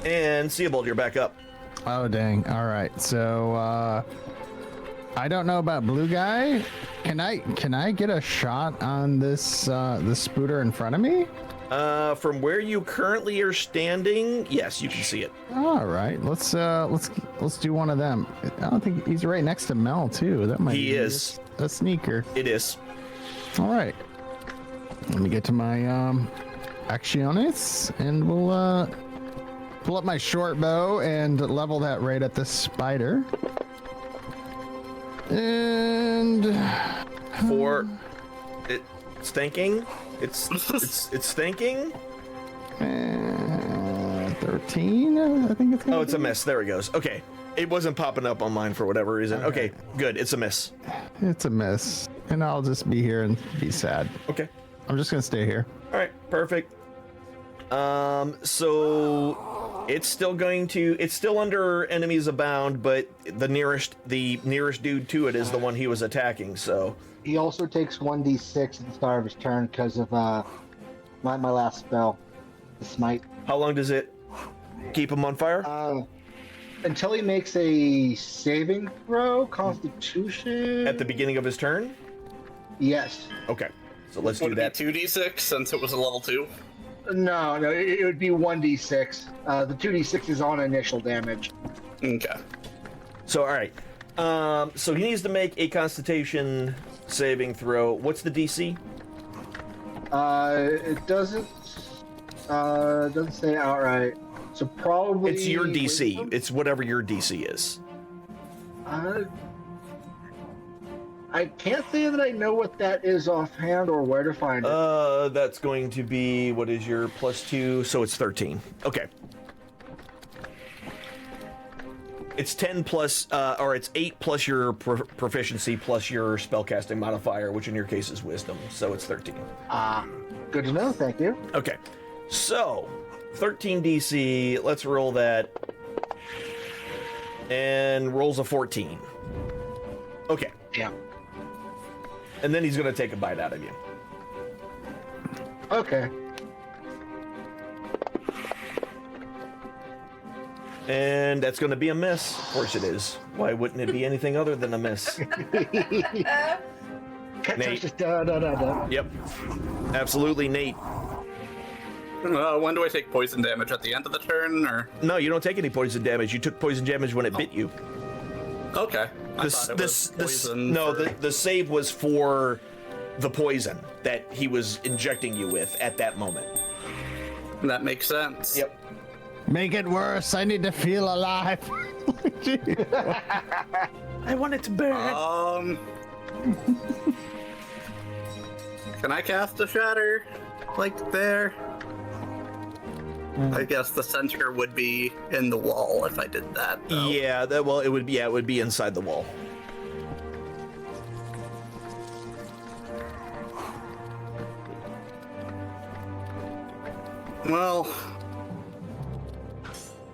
And Seabold, you're back up. Oh dang. All right. So I don't know about blue guy. Can I get a shot on this this spooter in front of me? From where you currently are standing, yes, you can see it. All right. Let's do one of them. I don't think he's right next to Mel too. That might He be is. a sneaker. It is. All right. Let me get to my acciones and we'll pull up my short bow and level that right at the spider. And For it's thinking. It's thinking. 13, I think it's gonna Oh, it's a be. miss. There it goes. Okay. It wasn't popping up on mine for whatever reason. Okay, good. It's a miss. It's a miss. And I'll just be here and be sad. Okay. I'm just gonna stay here. All right. Perfect. So it's still under enemies abound, but the nearest dude to it is the one he was attacking. So He also takes 1d6 at the start of his turn because of my last spell, the smite. how long does it keep him on fire? Until he makes a saving throw, Constitution. At the beginning of his turn? Yes. Okay. So let's Would do it that. be 2d6 since it was a level 2? No, it would be 1d6. The 2d6 is on initial damage. Okay. So all right. So he needs to make a Constitution saving throw. What's the DC? It doesn't say outright. So probably It's your DC. wisdom? It's whatever your DC is. I can't say that I know what that is offhand or where to find it. That's going to be, what is your +2? So it's 13. Okay. It's 10 plus, or it's 8 plus your proficiency plus your spellcasting modifier, which in your case is wisdom. So it's 13. Good to know. Thank you. Okay. So 13 DC. Let's roll that. And rolls a 14. Okay. Yeah. And then he's going to take a bite out of you. Okay. And that's going to be a miss. Of course it is. Why wouldn't it be anything other than a miss? Can't Nate. touch this. Yep. Absolutely, Nate. When do I take poison damage? At the end of the turn, or? No, you don't take any poison damage. You took poison damage when it bit you. Okay. I thought it was poison No, for- the save was for the poison that he was injecting you with at that moment. That makes sense. Yep. Make it worse. I need to feel alive. I want it to burn. Can I cast a shatter? Like there? I guess the center would be in the wall if I did that. Though. Yeah, it would be. Yeah, it would be inside the wall. Well,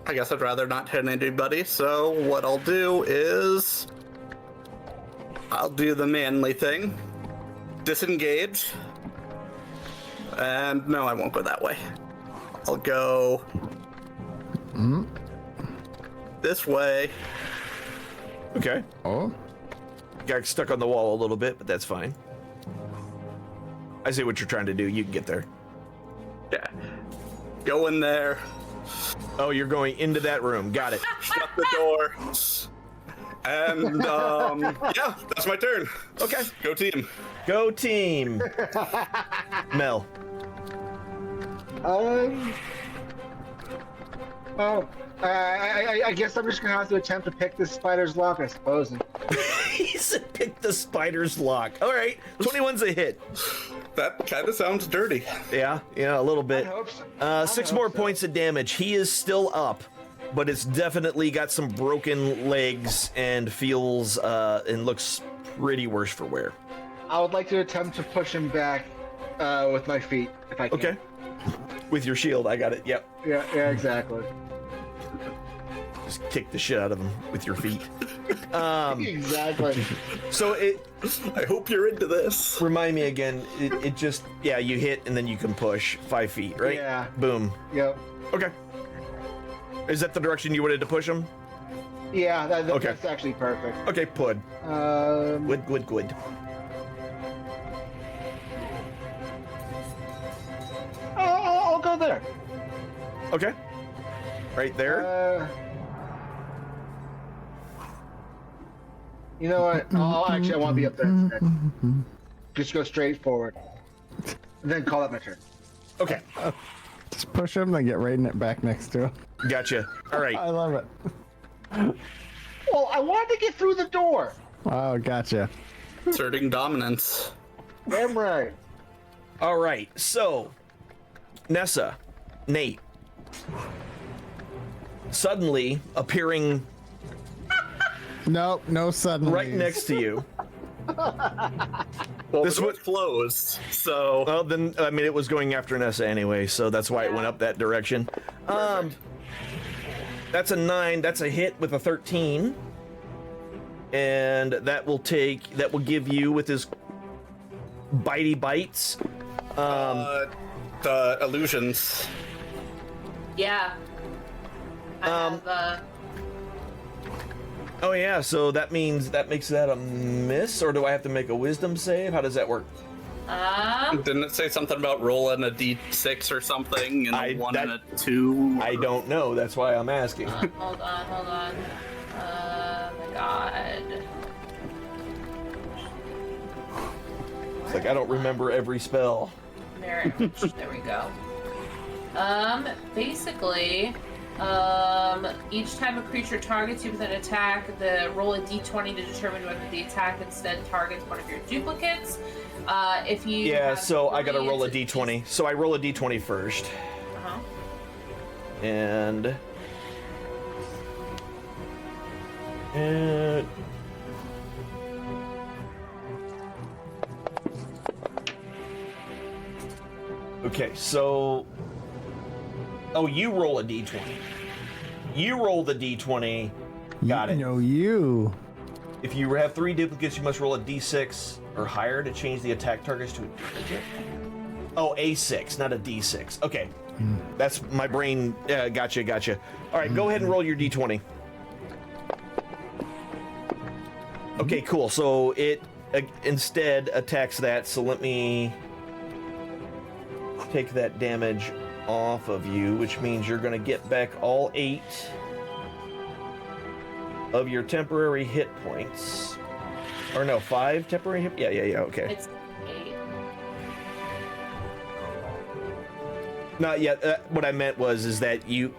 I guess I'd rather not hit anybody, so what I'll do is I'll do the manly thing. Disengage. And no, I won't go that way. I'll go this way. Okay. Oh. Got stuck on the wall a little bit, but that's fine. I see what you're trying to do. You can get there. Yeah. Go in there. Oh, you're going into that room. Got it. Shut the door. And yeah, that's my turn. Okay. Go team. Go team. Mel. I guess I'm just gonna have to attempt to pick this spider's lock, I suppose. He said pick the spider's lock. All right. 21's a hit. That kind of sounds dirty. Yeah, a little bit. I hope so. 6 more points of damage. He is still up, but it's definitely got some broken legs and feels and looks pretty worse for wear. I would like to attempt to push him back with my feet, if I can. Okay. With your shield, I got it. Yep. Yeah, exactly. Just kick the shit out of him with your feet. Exactly. So it I hope you're into this. remind me again. It just you hit and then you can push 5 feet, right? Yeah. Boom. Yep. Okay. Is that the direction you wanted to push him? Yeah, Okay. that's actually perfect. Okay, pud. Good. I'll go there. Okay. Right there. You know what? I want to be up there instead. Just go straight forward. And then call it my turn. Okay. Just push him, then get right back next to him. Gotcha. All right. I love it. Well, I wanted to get through the door. Oh, gotcha. Asserting dominance. Damn right. All right. So, Nessa, Nate, suddenly appearing Nope, no sudden. right next to you. Well, This this was closed, so Well, then, I mean, it was going after Nessa anyway, so that's why it went up that direction. That's a 9. That's a hit with a 13. And that will give you, with his bitey bites. the illusions. Yeah. I have, Oh, yeah, so that makes that a miss, or do I have to make a wisdom save? How does that work? Didn't it say something about rolling a d6 or something and a 1 and a 2? I don't know, that's why I'm asking. hold on. Oh my god. It's like I don't remember every spell. Merit. There we go. Basically, each time a creature targets you with an attack, roll a d20 to determine whether the attack instead targets one of your duplicates. If you so I gotta roll a d20. So I roll a d20 first. Uh-huh. And okay, so you roll a d20. You roll the d20. Got it. No, you. If you have 3 duplicates, you must roll a d6 or higher to change the attack targets to a duplicate. Oh, a6, not a d6. Okay, that's my brain. Gotcha. All right, go ahead and roll your d20. Okay, cool. So it instead attacks that. So let me take that damage off of you, which means you're going to get back all 8 of your temporary hit points. Or no, 5 temporary hit. Yeah. Okay. It's 8. Not yet. What I meant is that you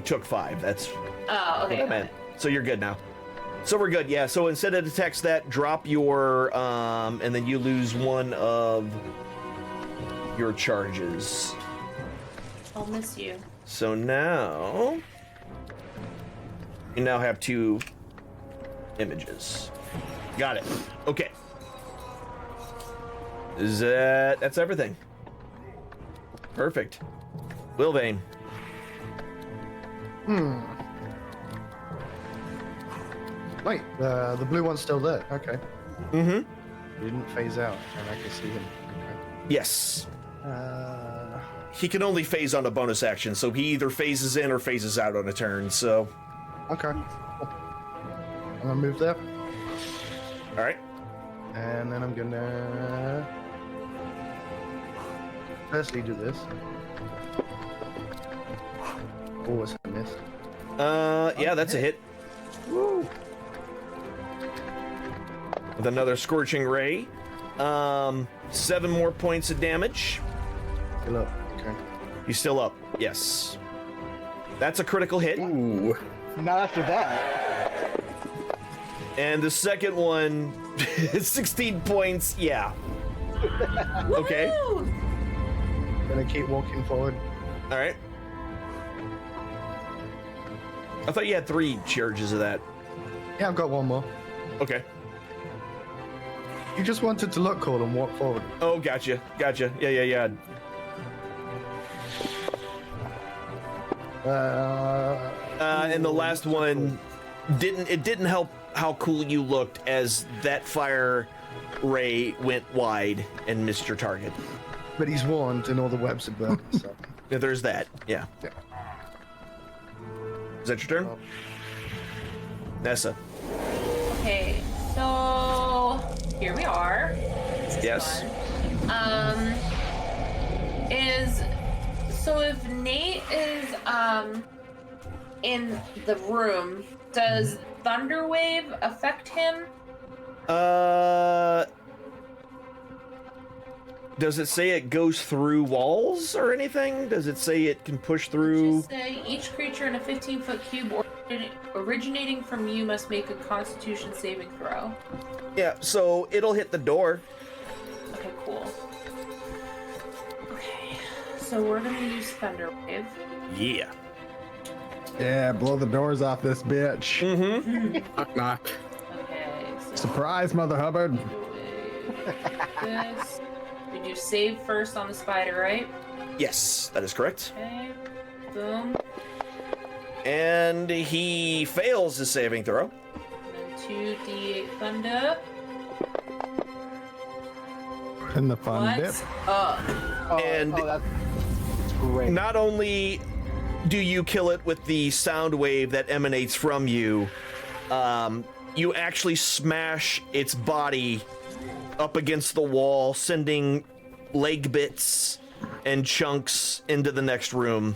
took 5. That's Oh, okay. what I meant. So you're good now. So we're good. Yeah. So instead it attacks that, drop your and then you lose 1 of your charges. I'll miss you. So now you now have 2 images. Got it. Okay. That's everything. Perfect. Wilvane. Wait, the blue one's still there. Okay. Mm-hmm. He didn't phase out, and I can see him. Yes. Okay. He can only phase on a bonus action, so he either phases in or phases out on a turn, so... Okay. I'm gonna move there, Alright. and then I'm gonna firstly do this. Oh, it's a miss. Yeah, that's a hit. Woo! With another Scorching Ray. 7 more points of damage. Still up. Okay. He's still up. Yes. That's a critical hit. Ooh. Not after that. And the second one, 16 points. Yeah. Okay. Woo! Gonna keep walking forward. All right. I thought you had 3 charges of that. Yeah, I've got 1 more. Okay. You just wanted to look cool and walk forward. Oh, gotcha. Yeah. And the last one didn't help how cool you looked as that fire ray went wide and missed your target. But he's warned and all the webs are burnt, so. Yeah, there's that. Yeah. Yeah. Is that your turn? Well. Nessa. Okay, so here we are. This is Yes. fun. So if Nate is in the room, does Thunderwave affect him? Does it say it goes through walls or anything? Does it say it can push through? Just say each creature in a 15-foot cube originating from you must make a Constitution saving throw. Yeah, so it'll hit the door. Okay, cool. Okay, so we're gonna use Thunderwave. Yeah. Yeah, blow the doors off this bitch. Mm-hmm. Knock, knock. Okay, so Surprise, Mother Hubbard. this. We do save first on the spider, right? Yes, that is correct. Okay. Boom. And he fails his saving throw. And then 2d8 thunder. And the fun dip. What's up? And- that's great. Not only do you kill it with the sound wave that emanates from you, you actually smash its body up against the wall, sending leg bits and chunks into the next room.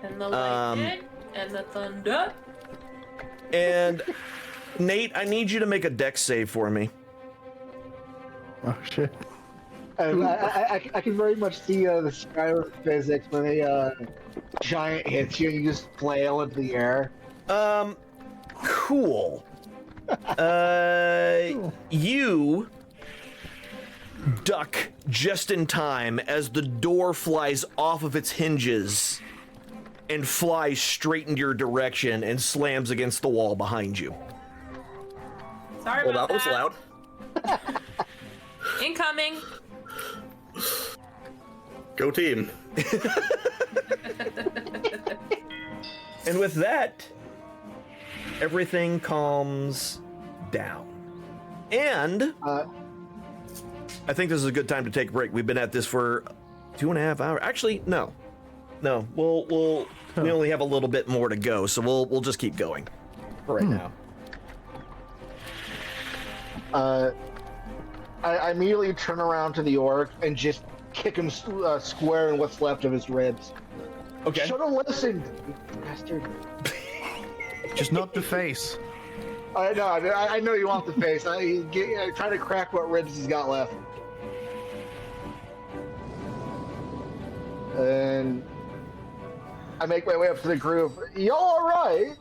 And the lightning and the thunder. And Nate, I need you to make a dex save for me. Oh shit. And I can very much see the Skyrim physics when a giant hits you and you just flail into the air. Cool. You duck just in time as the door flies off of its hinges and flies straight into your direction and slams against the wall behind you. Sorry Well, about that was loud. Incoming. Go team. And with that, everything calms down. And I think this is a good time to take a break. We've been at this for 2.5 hours. Actually, no. We only have a little bit more to go, so we'll just keep going for right now. I immediately turn around to the orc and just kick him square in what's left of his ribs. Okay. Should have listened, you bastard. Just not the face. I know you want the face. I try to crack what ribs he's got left. And I make my way up to the group. Y'all all right?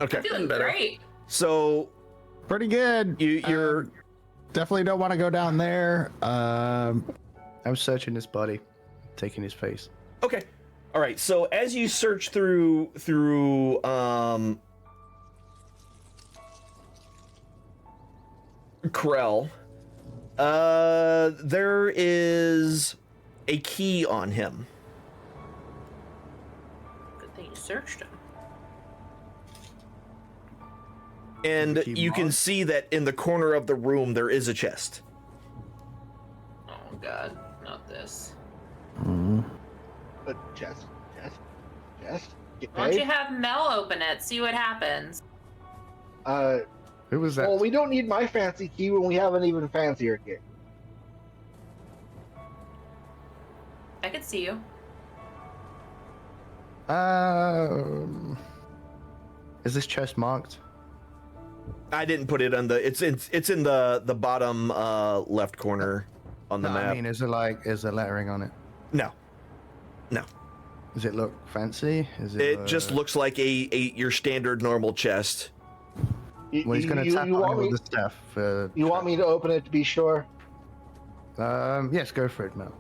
Okay. Feeling better. great. So Pretty good. you're Definitely don't want to go down there. I'm searching his body, taking his face. okay. All right. So as you search through Krell, there is a key on him. Good thing you searched him. And The key you can marked? see that in the corner of the room there is a chest. Oh god, not this. But Jess. Get Why don't you paid? have Mel open it? See what happens. Who was that? Well, we don't need my fancy key when we have an even fancier key. I can see you. Is this chest marked? I didn't put it on the. It's in the bottom left corner on the No, map. I mean, is there lettering on it? No. Does it look fancy? Is It just looks like a your standard normal chest. Well, he's gonna tap on it with the staff. You want me to open it to be sure? Yes, go for it, Mel.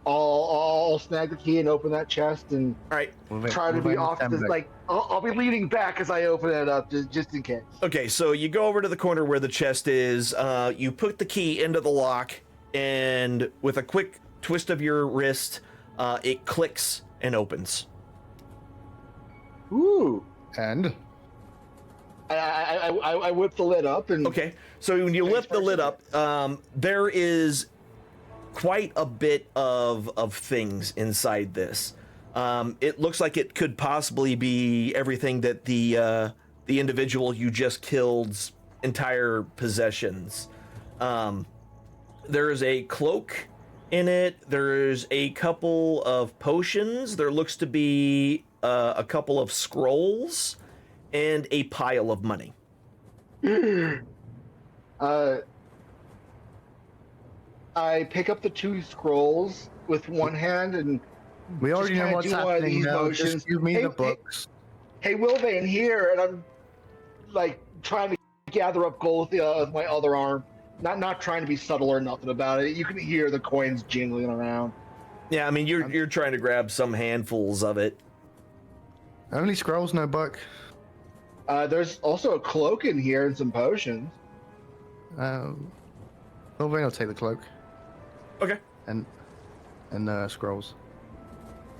I'll snag the key and open that chest and All right. try to be off this. Like I'll be leaning back as I open it up, just in case. Okay, so you go over to the corner where the chest is. You put the key into the lock, and with a quick twist of your wrist, it clicks and opens. Ooh! And I whip the lid up and Okay, so when you lift the lid up, there is quite a bit of things inside this. It looks like it could possibly be everything that the individual you just killed's entire possessions. There is a cloak in it. There's a couple of potions. There looks to be a couple of scrolls and a pile of money. I pick up the 2 scrolls with one hand and we already just know kinda what's do one of happening these now. motions. Just give me Hey, the books. Hey, Wilvain here, and I'm like trying to gather up gold with my other arm. Not trying to be subtle or nothing about it. You can hear the coins jingling around. Yeah, I mean you're trying to grab some handfuls of it. Only scrolls, no book. There's also a cloak in here and some potions. Well, then I'll take the cloak Okay. and scrolls.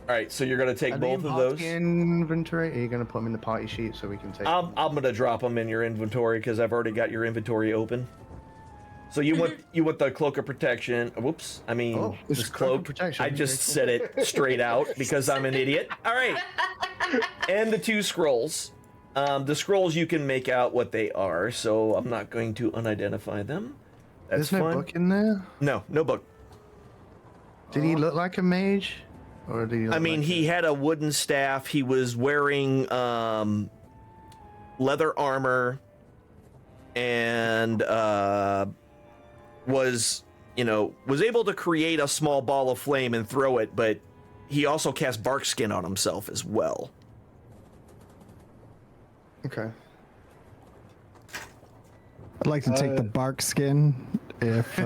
All right, so you're gonna take Are they both in of those. party inventory? Are you gonna put them in the party sheet so we can take? I'm gonna drop them in your inventory because I've already got your inventory open. So you want the cloak of protection? Whoops, I mean Oh, it's this cloak of cloak. protection. I just Very said it straight out because I'm an idiot. All right, and the 2 scrolls. The scrolls you can make out what they are, so I'm not going to unidentify them. That's There's no fine. book in there. No book. Did he look like a mage, or did he? Look I mean, like he had a wooden staff. He was wearing leather armor and was able to create a small ball of flame and throw it, but he also cast bark skin on himself as well. Okay. I'd like to take the bark skin if.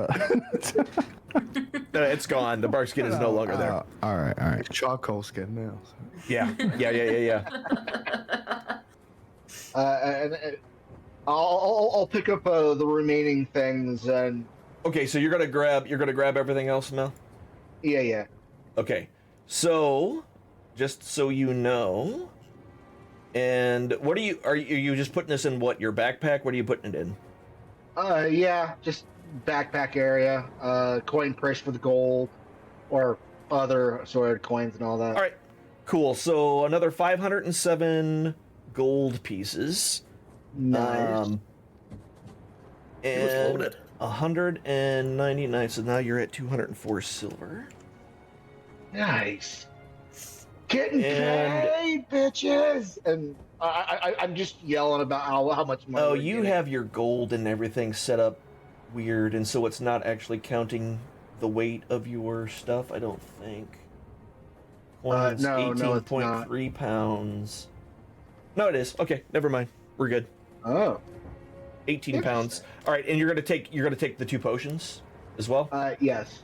It's gone. The bark skin is no longer there. All right. It's charcoal skin now. So. Yeah. And I'll pick up the remaining things and. Okay, so you're gonna grab everything else, Mel? Yeah. Okay, so just so you know, and what are you just putting this in your backpack? What are you putting it in? Yeah, just backpack area. Coin purse for the gold, or other sort of coins and all that. All right, cool. So another 507 gold pieces. Nice. It was And loaded. 199. So now you're at 204 silver. Nice. Getting And- paid, bitches! And I'm just yelling about how much money. Oh, we're you getting. have your gold and everything set up weird, and so it's not actually counting the weight of your stuff, I don't think. Coins, no, it's not. 18.3 pounds. No, it is. Okay, never mind. We're good. Oh. 18 pounds. All right, and you're gonna take the 2 potions as well. Yes.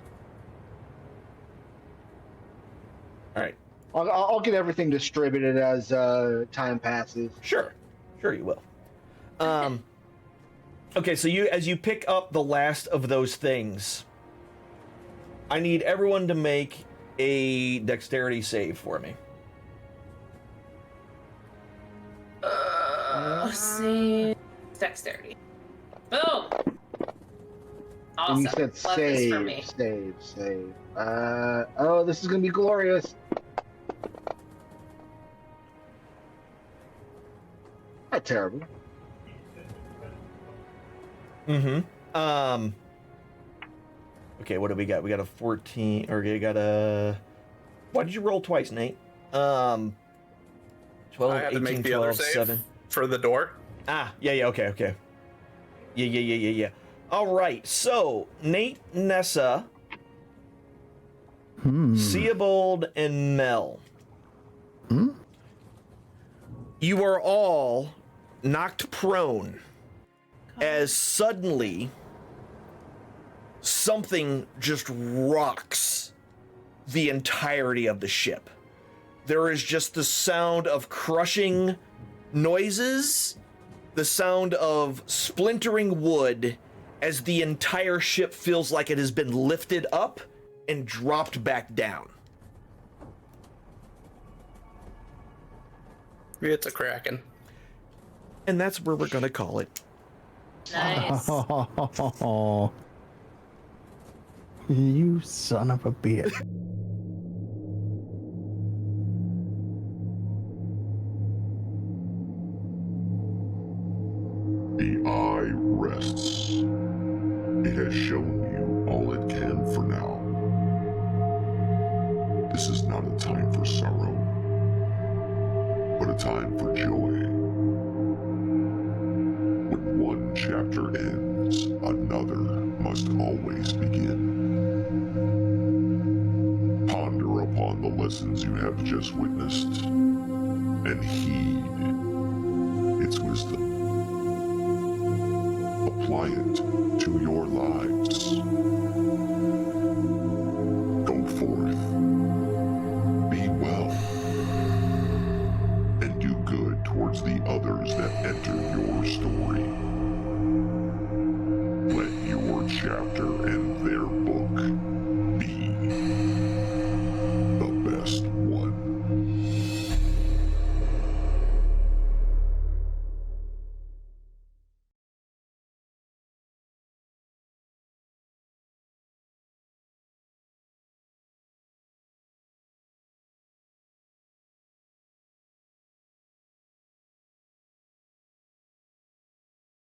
All right. I'll get everything distributed as time passes. Sure you will. Okay, so as you pick up the last of those things, I need everyone to make a dexterity save for me. See. Dexterity. Boom! And Awesome. you said Love this for me. save. Oh, this is gonna be glorious. Not terrible. Mm-hmm. Okay, what do we got? We got a 14, or you got a... Why did you roll twice, Nate? 12, I had to 18, make the 12, other save 7. for the door. Yeah, okay. Yeah. All right, so Nate, Nessa, Seabold, and Mel. You are all knocked prone as suddenly something just rocks the entirety of the ship. There is just the sound of crushing noises, the sound of splintering wood as the entire ship feels like it has been lifted up and dropped back down. It's a kraken. And that's where we're gonna call it. Nice. Oh, you son of a bitch. The eye rests. It has shown you all it can for now. This is not a time for sorrow, but a time for joy. When one chapter ends, another must always begin. Ponder upon the lessons you have just witnessed, and heed its wisdom. Apply it to your lives. Go forth